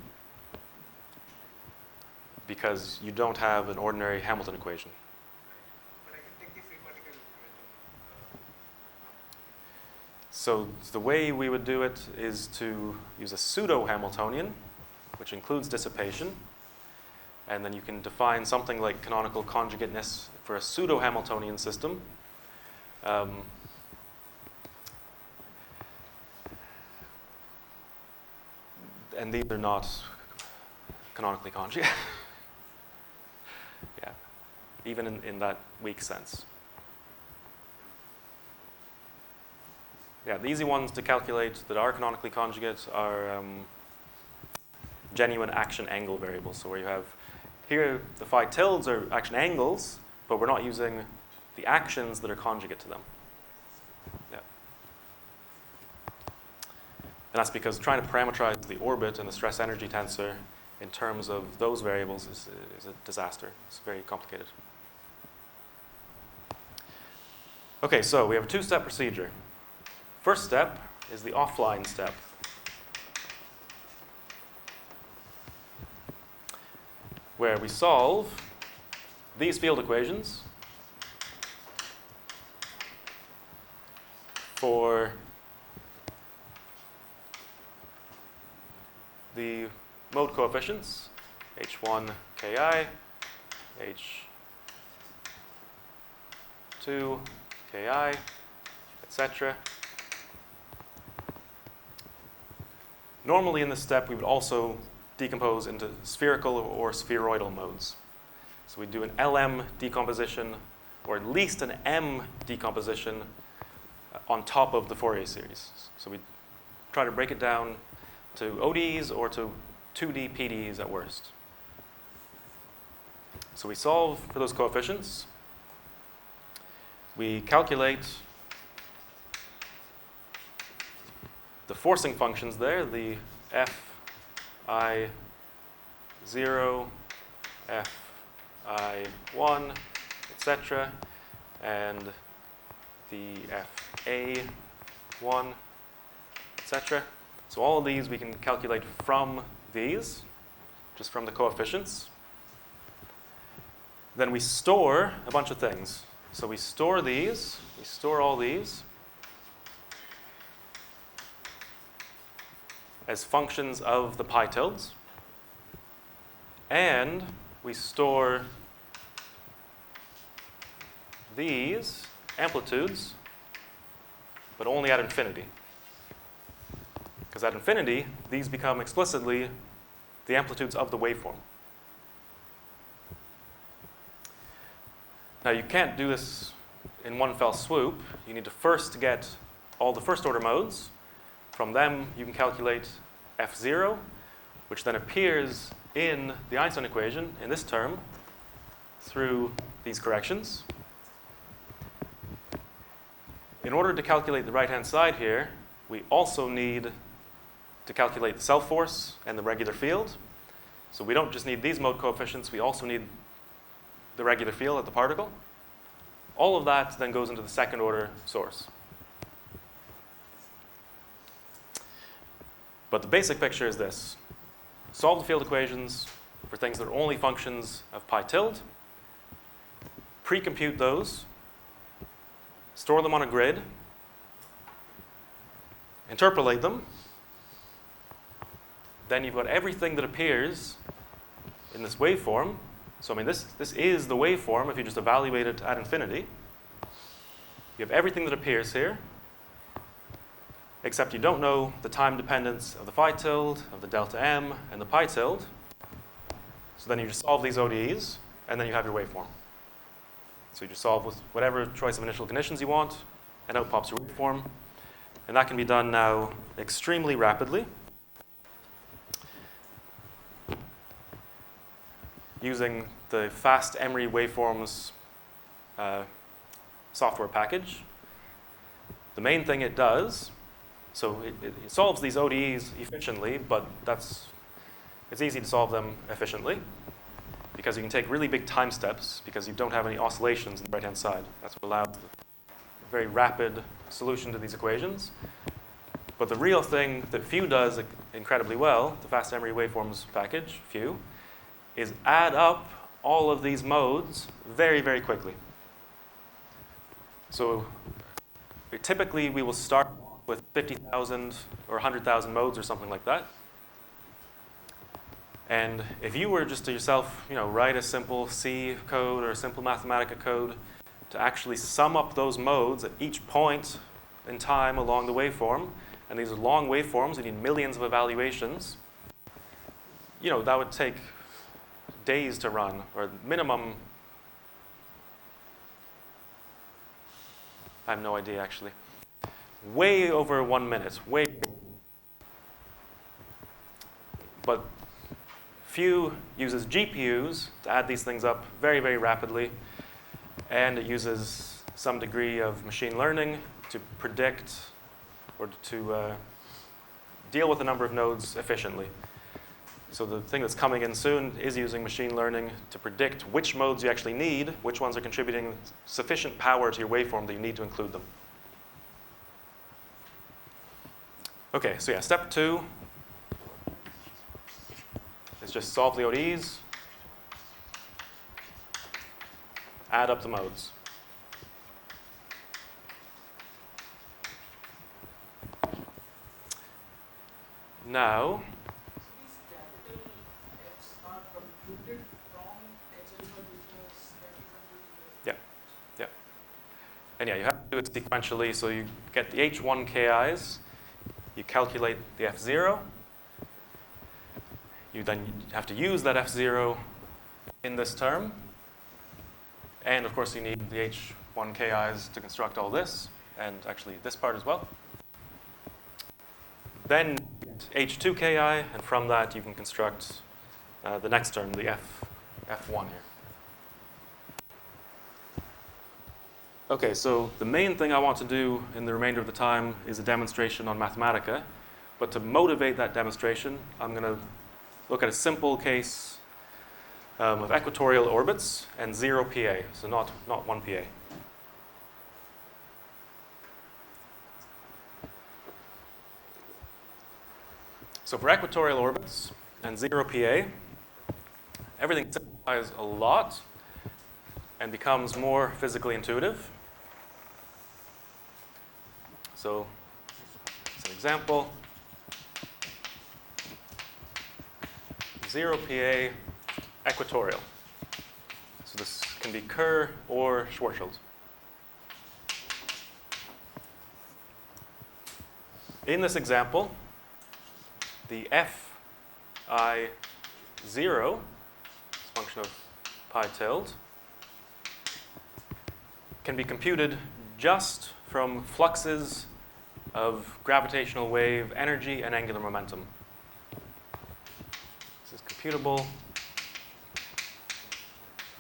because you don't have an ordinary Hamilton equation. But I can take the free particle momentum. So the way we would do it is to use a pseudo-Hamiltonian, which includes dissipation, and then you can define something like canonical conjugateness for a pseudo-Hamiltonian system. And these are not canonically conjugate. Yeah, even in that weak sense. yeah, the easy ones to calculate that are canonically conjugate are genuine action angle variables. So where you have here, the phi tildes are action angles, but we're not using the actions that are conjugate to them. Yeah. And that's because trying to parameterize the orbit and the stress energy tensor in terms of those variables is a disaster. It's very complicated. Okay, so we have a two-step procedure. First step is the offline step. Where we solve these field equations for the mode coefficients, h1 ki, h2 ki, etc. Normally in this step we would also decompose into spherical or spheroidal modes. So we do an LM decomposition, or at least an M decomposition on top of the Fourier series. So we try to break it down to ODEs or to 2D PDEs at worst. So we solve for those coefficients. We calculate the forcing functions there, the Fi0, Fi1, etc., and the Fa1, etc. So all of these we can calculate from these, just from the coefficients. Then we store a bunch of things. So we store these, we store all these as functions of the pi tildes. And we store these amplitudes, but only at infinity. Because at infinity, these become explicitly the amplitudes of the waveform. Now you can't do this in one fell swoop. You need to first get all the first order modes. From them, you can calculate F0, which then appears in the Einstein equation in this term through these corrections. In order to calculate the right-hand side here, we also need to calculate the self-force and the regular field. So we don't just need these mode coefficients, we also need the regular field at the particle. All of that then goes into the second order source. But the basic picture is this. Solve the field equations for things that are only functions of pi tilde. Pre-compute those. Store them on a grid. Interpolate them. Then you've got everything that appears in this waveform. So I mean, this is the waveform if you just evaluate it at infinity. You have everything that appears here, except you don't know the time dependence of the phi tilde, of the delta m, and the pi tilde. So then you just solve these ODEs, and then you have your waveform. So you just solve with whatever choice of initial conditions you want, and out pops your waveform. And that can be done now extremely rapidly using the fast Emery waveforms software package. The main thing it does, so it solves these ODEs efficiently, but it's easy to solve them efficiently because you can take really big time steps because you don't have any oscillations on the right-hand side. That's what allows a very rapid solution to these equations. But the real thing that Few does incredibly well, the fast Emery waveforms package, Few, is add up all of these modes very, very quickly. So typically we will start with 50,000 or 100,000 modes or something like that. And if you were just to yourself, write a simple C code or a simple Mathematica code to actually sum up those modes at each point in time along the waveform, and these are long waveforms, you need millions of evaluations, that would take days to run, or minimum, I have no idea actually. way over 1 minute, but few uses GPUs to add these things up very, very rapidly, and it uses some degree of machine learning to predict or to deal with a number of nodes efficiently. So the thing that's coming in soon is using machine learning to predict which modes you actually need, which ones are contributing sufficient power to your waveform that you need to include them. Okay, so yeah, step 2 is just solve the ODEs, add up the modes. Now, These capital F's are computed from H alpha betas that you compute here. yeah. And yeah, you have to do it sequentially, so you get the H1 KIs, you calculate the F0, you then have to use that F0 in this term, and of course you need the H1 KIs to construct all this, and actually this part as well. Then H2 KI, and from that you can construct the next term, the F1 here. Okay, so the main thing I want to do in the remainder of the time is a demonstration on Mathematica. But to motivate that demonstration, I'm going to look at a simple case of equatorial orbits and 0 PA, so not 1 PA. So for equatorial orbits and 0 PA, everything simplifies a lot and becomes more physically intuitive. So, as an example, 0 PA equatorial. So this can be Kerr or Schwarzschild. In this example, the Fi0, this function of pi tilde, can be computed just from fluxes of gravitational wave energy and angular momentum. This is computable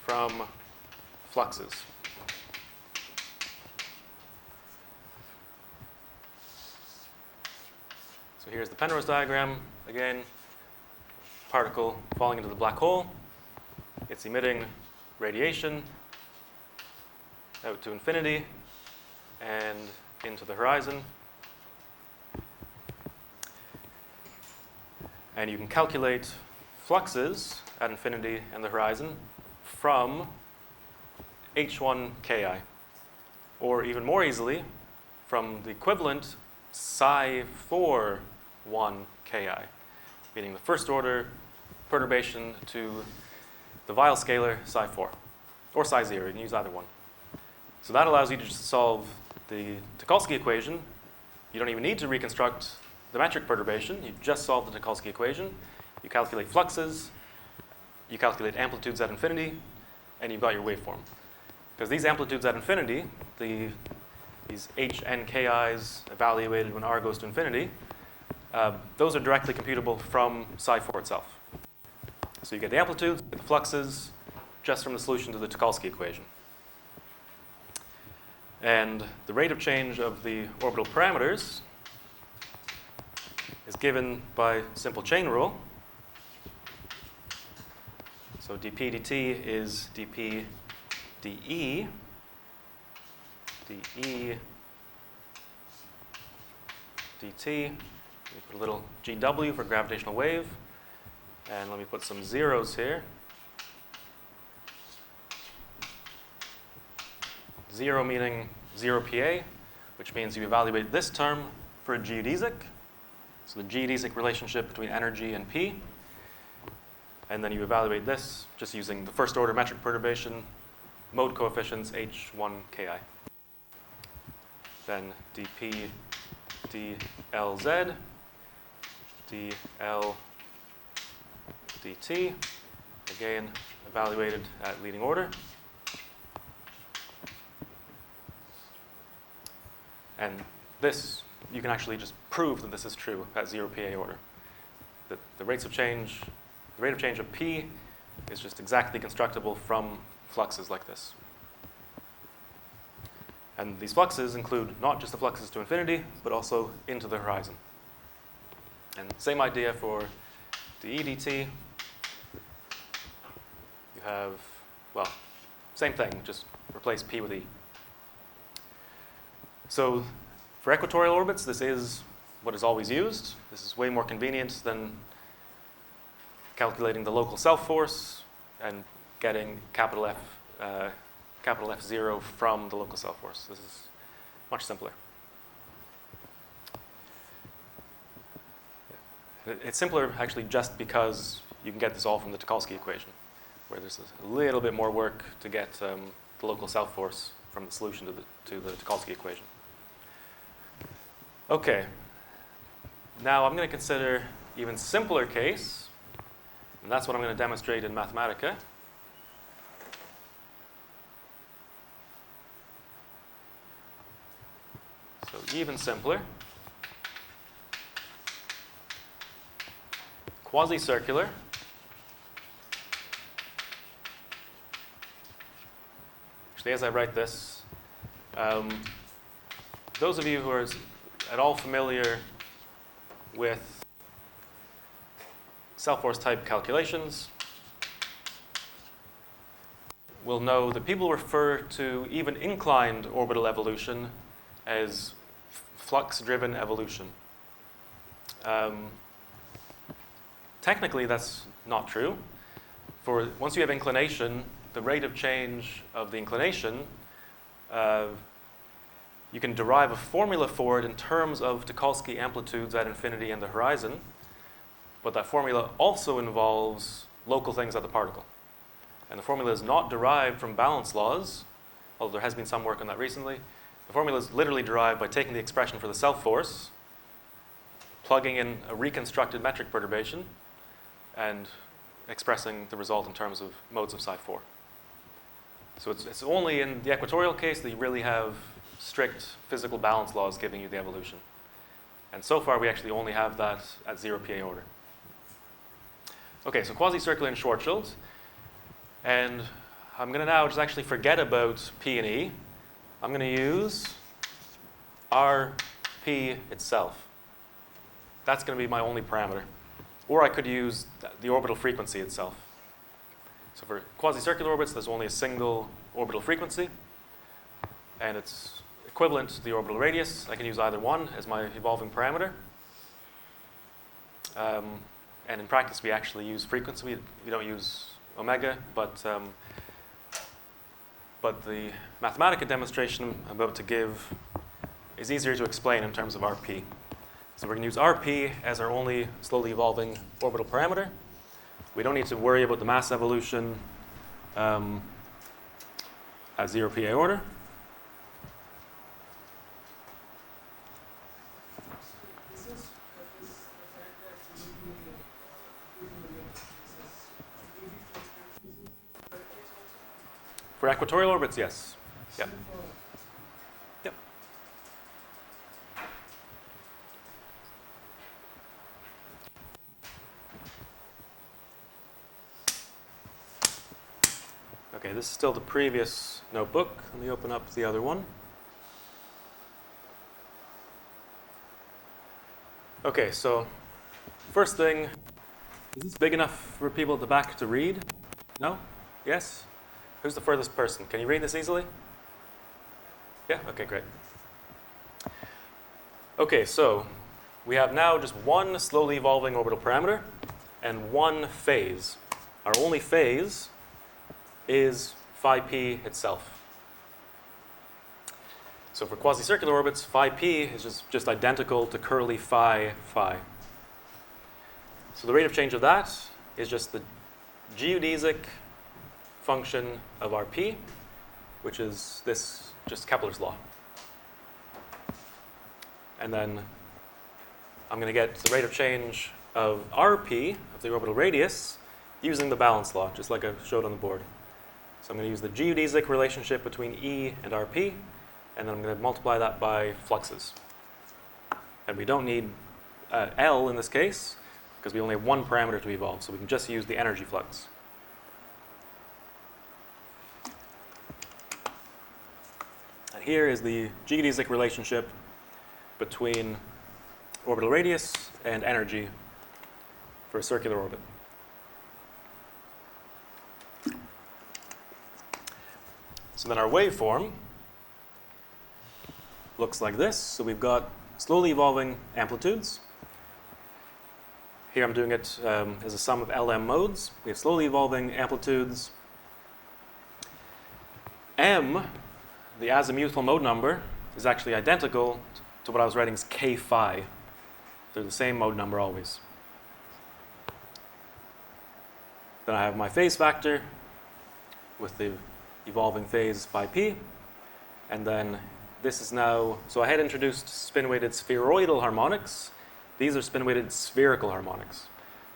from fluxes. So here's the Penrose diagram. Again, particle falling into the black hole. It's emitting radiation out to infinity and into the horizon. And you can calculate fluxes at infinity and the horizon from H1 Ki, or even more easily, from the equivalent psi4 1 Ki, meaning the first order perturbation to the Weyl scalar psi4, or psi0, you can use either one. So that allows you to just solve the Tucholsky equation. You don't even need to reconstruct the metric perturbation. You just solve the Tucholsky equation. You calculate fluxes, you calculate amplitudes at infinity, and you've got your waveform. Because these amplitudes at infinity, these Hn Ki's evaluated when r goes to infinity, those are directly computable from psi4 itself. So you get the amplitudes, get the fluxes, just from the solution to the Tucholsky equation. And the rate of change of the orbital parameters is given by simple chain rule. So dp dt is dp de, de dt. We put a little GW for gravitational wave. And let me put some zeros here. 0 meaning 0 PA, which means you evaluate this term for a geodesic. So the geodesic relationship between energy and P. And then you evaluate this just using the first order metric perturbation, mode coefficients H1 Ki. Then dp dLz, dL dt, again evaluated at leading order. And this, you can actually just prove that this is true at 0 PA order. The rate of change of P is just exactly constructible from fluxes like this. And these fluxes include not just the fluxes to infinity, but also into the horizon. And same idea for dE dt. You have, well, same thing, just replace P with E. So for equatorial orbits, this is what is always used. This is way more convenient than calculating the local self-force and getting capital F0 from the local self-force. This is much simpler. It's simpler actually just because you can get this all from the Tucholsky equation, where there's a little bit more work to get the local self-force from the solution to the Tucholsky equation. Okay. Now I'm going to consider even simpler case, and that's what I'm going to demonstrate in Mathematica. So even simpler. Quasi-circular. Actually, as I write this, those of you who are at all familiar with self-force type calculations will know that people refer to even inclined orbital evolution as flux-driven evolution. Technically, that's not true. For once you have inclination, the rate of change of the inclination, you can derive a formula for it in terms of Tucholsky amplitudes at infinity and the horizon, but that formula also involves local things at the particle. And the formula is not derived from balance laws, although there has been some work on that recently. The formula is literally derived by taking the expression for the self-force, plugging in a reconstructed metric perturbation, and expressing the result in terms of modes of psi 4. So it's only in the equatorial case that you really have strict physical balance laws giving you the evolution. And so far, we actually only have that at 0 PA order. Okay, so quasi-circular and Schwarzschild. And I'm going to now just actually forget about P and E. I'm going to use RP itself. That's going to be my only parameter. Or I could use the orbital frequency itself. So for quasi-circular orbits, there's only a single orbital frequency, and it's equivalent to the orbital radius. I can use either one as my evolving parameter. And in practice, we actually use frequency. We don't use omega, but the Mathematica demonstration I'm about to give is easier to explain in terms of RP. So we're going to use RP as our only slowly evolving orbital parameter. We don't need to worry about the mass evolution at 0 PA order. This is the fact that you will be 2 million pieces. For equatorial orbits, yes. Yeah. Yep. Okay, this is still the previous notebook. Let me open up the other one. Okay, so first thing, is this big enough for people at the back to read? No? Yes? Who's the furthest person? Can you read this easily? Yeah? Okay, great. Okay, so we have now just one slowly evolving orbital parameter and one phase. Our only phase is phi p itself. So for quasi-circular orbits, phi p is just identical to curly phi phi. So the rate of change of that is just the geodesic function of Rp, which is this, just Kepler's law. And then I'm going to get the rate of change of Rp, of the orbital radius, using the balance law, just like I showed on the board. So I'm going to use the geodesic relationship between E and Rp, and then I'm going to multiply that by fluxes. And we don't need L in this case, because we only have one parameter to evolve, so we can just use the energy flux. And here is the geodesic relationship between orbital radius and energy for a circular orbit. So then our waveform looks like this. So we've got slowly evolving amplitudes. Here I'm doing it as a sum of LM modes. We have slowly evolving amplitudes. M, the azimuthal mode number, is actually identical to what I was writing as K phi. They're the same mode number always. Then I have my phase factor with the evolving phase phi p. And then this is now, so I had introduced spin-weighted spheroidal harmonics. These are spin-weighted spherical harmonics.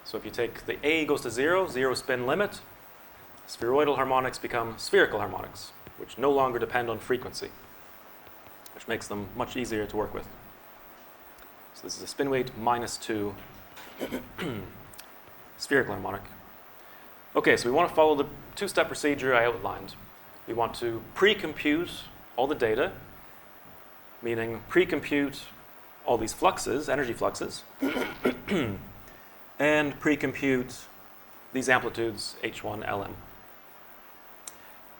So if you take the A goes to 0, 0 spin limit, spheroidal harmonics become spherical harmonics, which no longer depend on frequency, which makes them much easier to work with. So this is a spin weight -2 spherical harmonic. Okay, so we want to follow the two-step procedure I outlined. We want to pre-compute all the data, meaning pre-compute all these fluxes, energy fluxes, and pre-compute these amplitudes H1 LM.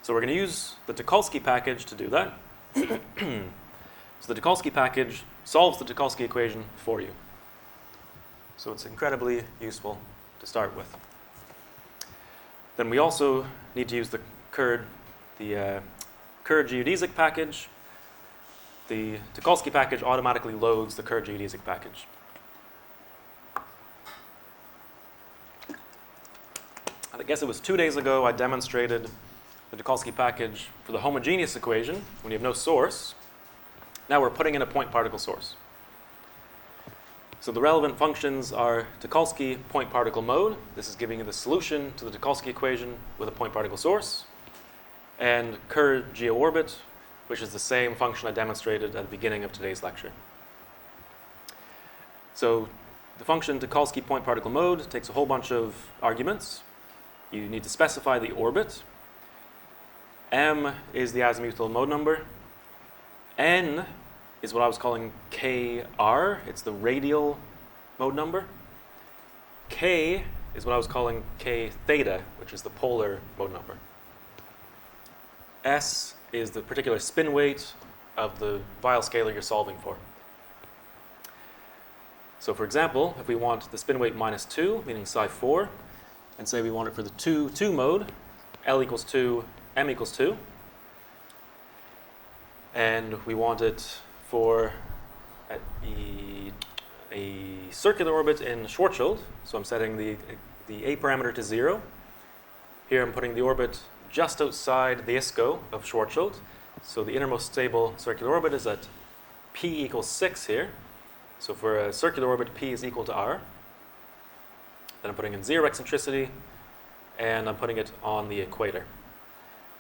So we're going to use the Tucholsky package to do that. So the Tucholsky package solves the Tucholsky equation for you. So it's incredibly useful to start with. Then we also need to use the Kerr geodesic package. The Tucholsky package automatically loads the Kerr geodesic package. And I guess it was 2 days ago I demonstrated the Tucholsky package for the homogeneous equation when you have no source. Now we're putting in a point particle source. So the relevant functions are Tucholsky point particle mode. This is giving you the solution to the Tucholsky equation with a point particle source. And Kerr geoorbit, which is the same function I demonstrated at the beginning of today's lecture. So the function Tucholsky point particle mode takes a whole bunch of arguments. You need to specify the orbit. M is the azimuthal mode number. N is what I was calling KR. It's the radial mode number. K is what I was calling K theta, which is the polar mode number. S is the particular spin weight of the Weyl scalar you're solving for. So for example, if we want the spin weight -2, meaning psi 4, and say we want it for the 2 mode, L equals 2, M equals 2, and we want it for a circular orbit in Schwarzschild, so I'm setting the A parameter to 0. Here I'm putting the orbit just outside the ISCO of Schwarzschild. So the innermost stable circular orbit is at P equals 6 here. So for a circular orbit, P is equal to R. Then I'm putting in 0 eccentricity, and I'm putting it on the equator.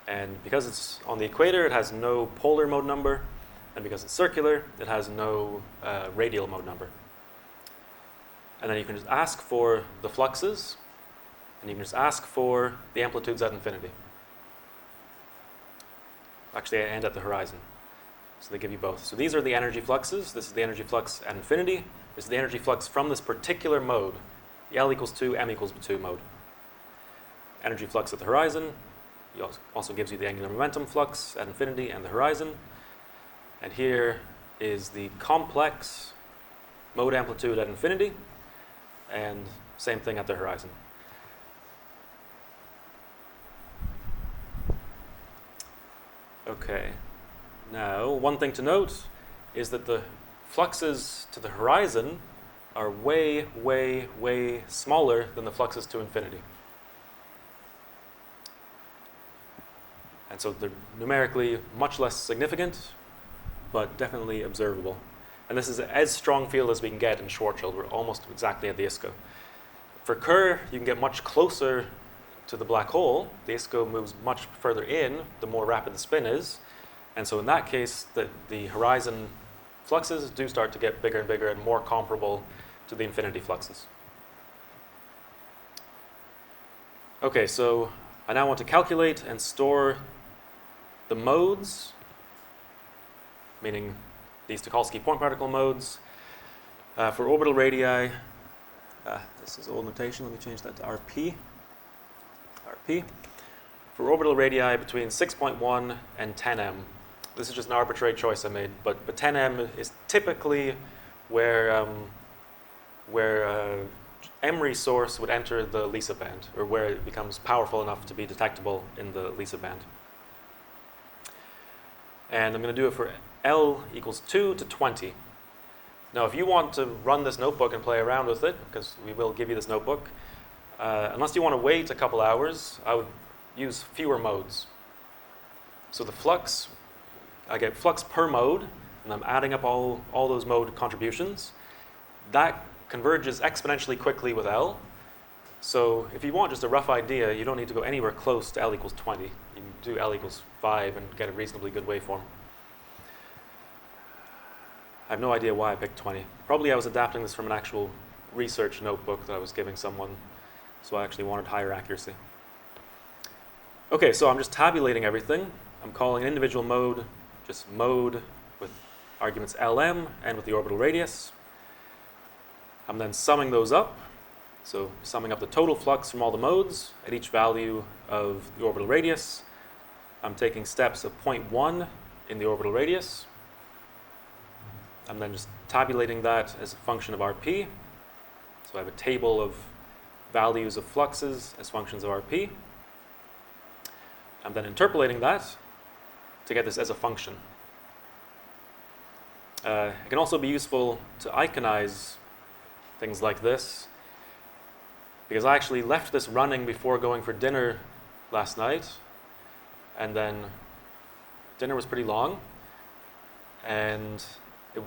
And because it's on the equator, it has no polar mode number. And because it's circular, it has no radial mode number. And then you can just ask for the fluxes, and you can just ask for the amplitudes at infinity. Actually, and at the horizon. So they give you both. So these are the energy fluxes. This is the energy flux at infinity. This is the energy flux from this particular mode, the L equals 2, M equals 2 mode. Energy flux at the horizon also gives you the angular momentum flux at infinity and the horizon. And here is the complex mode amplitude at infinity, and same thing at the horizon. Okay, now one thing to note is that the fluxes to the horizon are way, way, way smaller than the fluxes to infinity. And so they're numerically much less significant, but definitely observable. And this is as strong field as we can get in Schwarzschild. We're almost exactly at the ISCO. For Kerr, you can get much closer to the black hole. The ISCO moves much further in, the more rapid the spin is. And so in that case, the horizon fluxes do start to get bigger and bigger and more comparable to the infinity fluxes. Okay, so I now want to calculate and store the modes, meaning these Tucholsky point particle modes, for orbital radii. This is old notation, let me change that to RP. RP. For orbital radii between 6.1 and 10m. This is just an arbitrary choice I made, but 10m is typically where Emery source would enter the Lisa band, or where it becomes powerful enough to be detectable in the Lisa band. And I'm going to do it for L equals 2 to 20. Now, if you want to run this notebook and play around with it, because we will give you this notebook, unless you want to wait a couple hours, I would use fewer modes. So the flux, I get flux per mode, and I'm adding up all those mode contributions. That converges exponentially quickly with L. So if you want just a rough idea, you don't need to go anywhere close to L equals 20. You can do L equals 5 and get a reasonably good waveform. I have no idea why I picked 20. Probably I was adapting this from an actual research notebook that I was giving someone, so I actually wanted higher accuracy. Okay, so I'm just tabulating everything. I'm calling an individual mode just mode with arguments Lm and with the orbital radius. I'm then summing those up. So summing up the total flux from all the modes at each value of the orbital radius. I'm taking steps of 0.1 in the orbital radius. I'm then just tabulating that as a function of RP. So I have a table of values of fluxes as functions of RP. I'm then interpolating that to get this as a function. It can also be useful to iconize things like this, because I actually left this running before going for dinner last night, and then dinner was pretty long, and it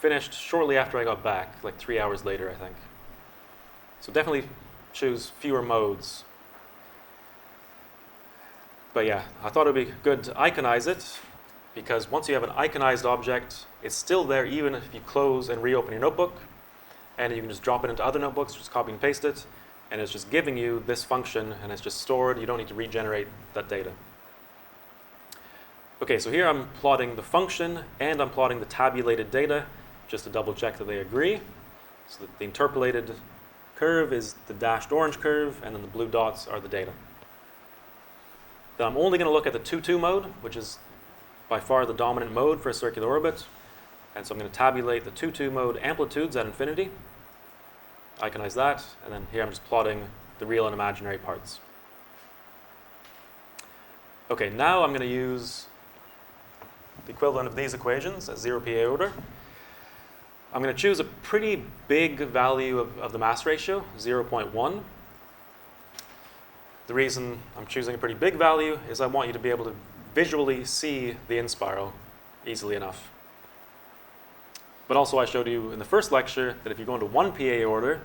finished shortly after I got back, like 3 hours later, I think. So definitely choose fewer modes. But yeah, I thought it would be good to iconize it, because once you have an iconized object, it's still there even if you close and reopen your notebook, and you can just drop it into other notebooks, just copy and paste it, and it's just giving you this function, and it's just stored. You don't need to regenerate that data. Okay, so here I'm plotting the function, and I'm plotting the tabulated data, just to double check that they agree. So that the interpolated curve is the dashed orange curve, and then the blue dots are the data. Then I'm only going to look at the 2-2 mode, which is by far the dominant mode for a circular orbit. And so I'm going to tabulate the 2-2 mode amplitudes at infinity, iconize that, and then here I'm just plotting the real and imaginary parts. Okay, now I'm going to use the equivalent of these equations at 0 PA order. I'm going to choose a pretty big value of the mass ratio, 0.1. The reason I'm choosing a pretty big value is I want you to be able to visually see the inspiral easily enough. But also I showed you in the first lecture that if you're going to 1 PA order,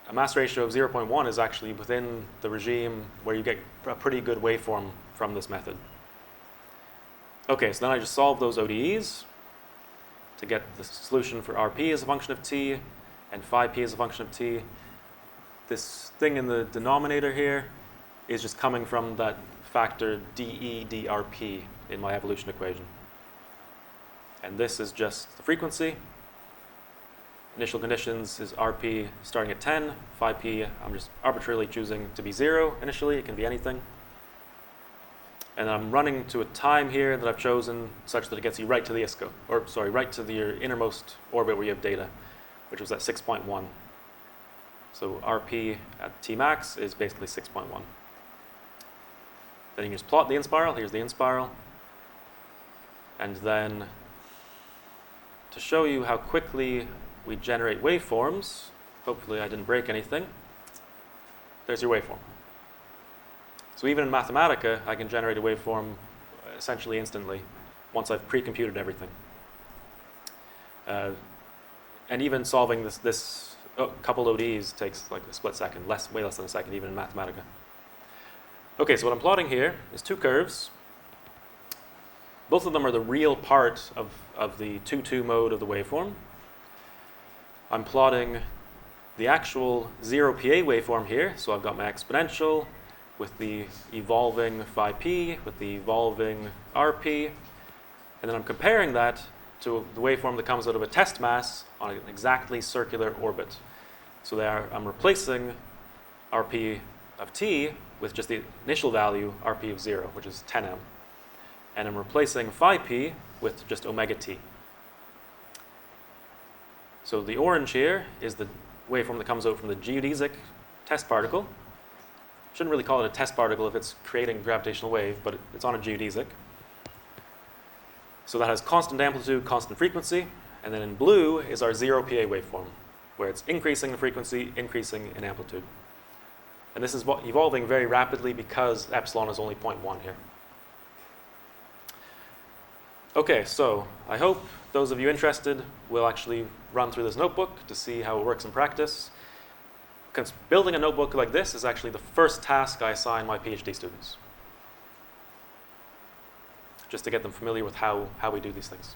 a mass ratio of 0.1 is actually within the regime where you get a pretty good waveform from this method. Okay, so then I just solve those ODEs to get the solution for RP as a function of t and phi p as a function of t. This thing in the denominator here is just coming from that factor dE drp in my evolution equation. And this is just the frequency. Initial conditions is RP starting at 10, phi p I'm just arbitrarily choosing to be 0 initially, it can be anything. And I'm running to a time here that I've chosen such that it gets you right to the ISCO, or sorry, right to your innermost orbit where you have data, which was at 6.1. So RP at T max is basically 6.1. Then you can just plot the inspiral. Here's the inspiral. And then to show you how quickly we generate waveforms, hopefully I didn't break anything, there's your waveform. So even in Mathematica, I can generate a waveform essentially instantly once I've pre-computed everything. And even solving this couple ODEs takes like a split second, way less than a second even in Mathematica. Okay, so what I'm plotting here is two curves. both of them are the real part of the 2-2 mode of the waveform. I'm plotting the actual 0 PA waveform here. So I've got my exponential with the evolving phi p, with the evolving rp, and then I'm comparing that to the waveform that comes out of a test mass on an exactly circular orbit. So there I'm replacing rp of t with just the initial value rp of 0, which is 10m. And I'm replacing phi p with just omega t. So the orange here is the waveform that comes out from the geodesic test particle. Shouldn't really call it a test particle if it's creating a gravitational wave, but it's on a geodesic. So that has constant amplitude, constant frequency, and then in blue is our 0 PA waveform, where it's increasing in frequency, increasing in amplitude. And this is evolving very rapidly because epsilon is only 0.1 here. Okay, so I hope those of you interested will actually run through this notebook to see how it works in practice. Because building a notebook like this is actually the first task I assign my PhD students, just to get them familiar with how we do these things.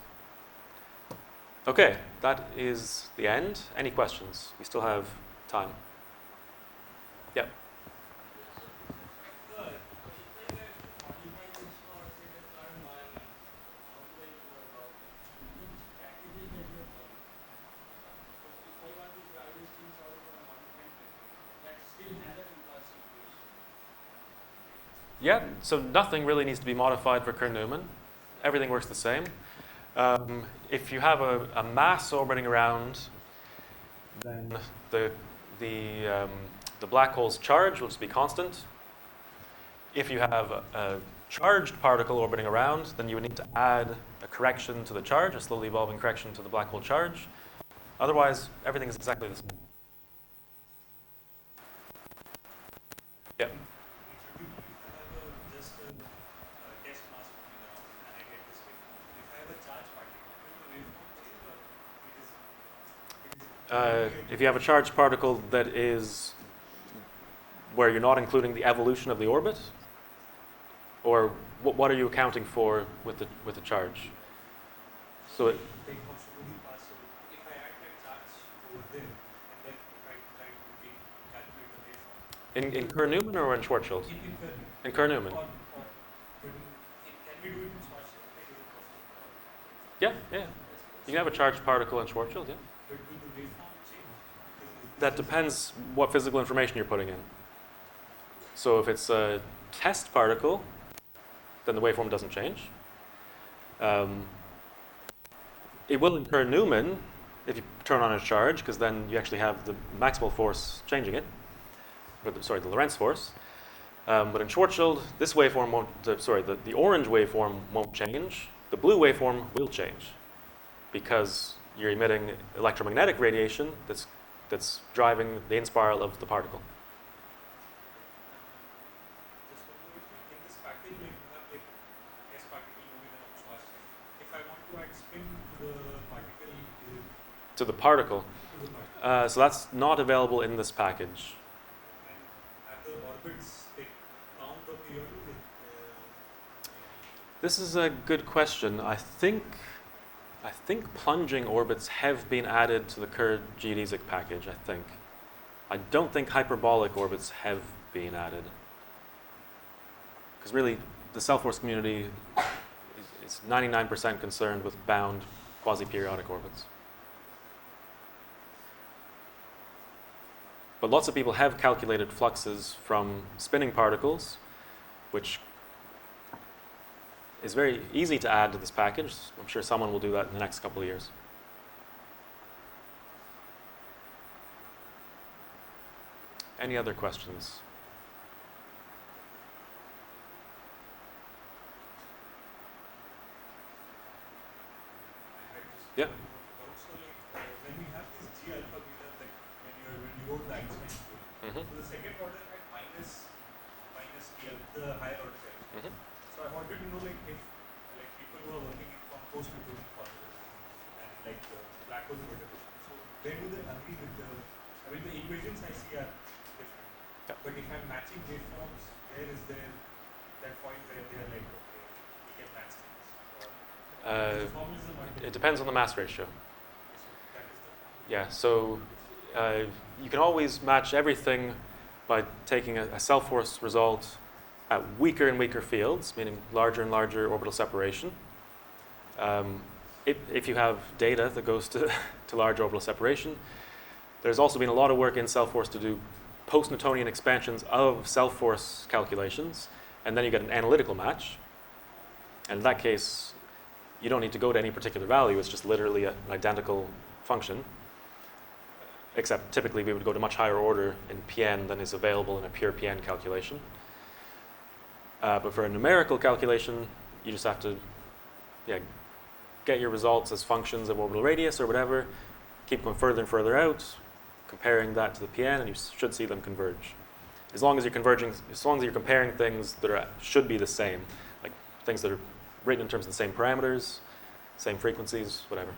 Okay, that is the end. Any questions? We still have time. Yeah. Yeah, so nothing really needs to be modified for Kerr-Newman. Everything works the same. If you have a mass orbiting around, then the black hole's charge will just be constant. If you have a charged particle orbiting around, then you would need to add a correction to the charge, a slowly evolving correction to the black hole charge. Otherwise, everything is exactly the same. Yeah. If you have a charged particle that is where you're not including the evolution of the orbit, or what are you accounting for with the charge? So it, in Kerr-Newman or in Schwarzschild? In Kerr-Newman. Yeah, yeah. You can have a charged particle in Schwarzschild, yeah. That depends what physical information you're putting in. So if it's a test particle, then the waveform doesn't change. It will incur Newman if you turn on a charge, because then you actually have the maximal force changing it, or the Lorentz force. But in Schwarzschild, this waveform won't. The orange waveform won't change. The blue waveform will change, because you're emitting electromagnetic radiation that's driving the inspiral of the particle. To the particle. So that's not available in this package. This is a good question. I think plunging orbits have been added to the Kerr geodesic package, I think. I don't think hyperbolic orbits have been added. Because really, the self-force community is 99% concerned with bound quasi-periodic orbits. But lots of people have calculated fluxes from spinning particles, which is very easy to add to this package. I'm sure someone will do that in the next couple of years. Any other questions? Yeah. Mm-hmm. So the second order had minus TL, the higher order term. Mm-hmm. So I wanted to know if people who are working from post-Newtonian particles and black hole motivation. So where do they agree with the equations I see are different. Yeah. But if I'm matching waveforms, where is there that point where they are okay, we can match things? Or The form is the multiple. It depends on the mass ratio. So that is the Yeah, so you can always match everything by taking a self-force result at weaker and weaker fields, meaning larger and larger orbital separation. If you have data that goes to, to large orbital separation, there's also been a lot of work in self-force to do post-Newtonian expansions of self-force calculations, and then you get an analytical match. And in that case, you don't need to go to any particular value. It's just literally an identical function, except typically we would go to much higher order in Pn than is available in a pure Pn calculation. But for a numerical calculation, you just have to get your results as functions of orbital radius or whatever, keep going further and further out, comparing that to the Pn, and you should see them converge. As long as you're converging, as long as you're comparing things that should be the same, like things that are written in terms of the same parameters, same frequencies, whatever.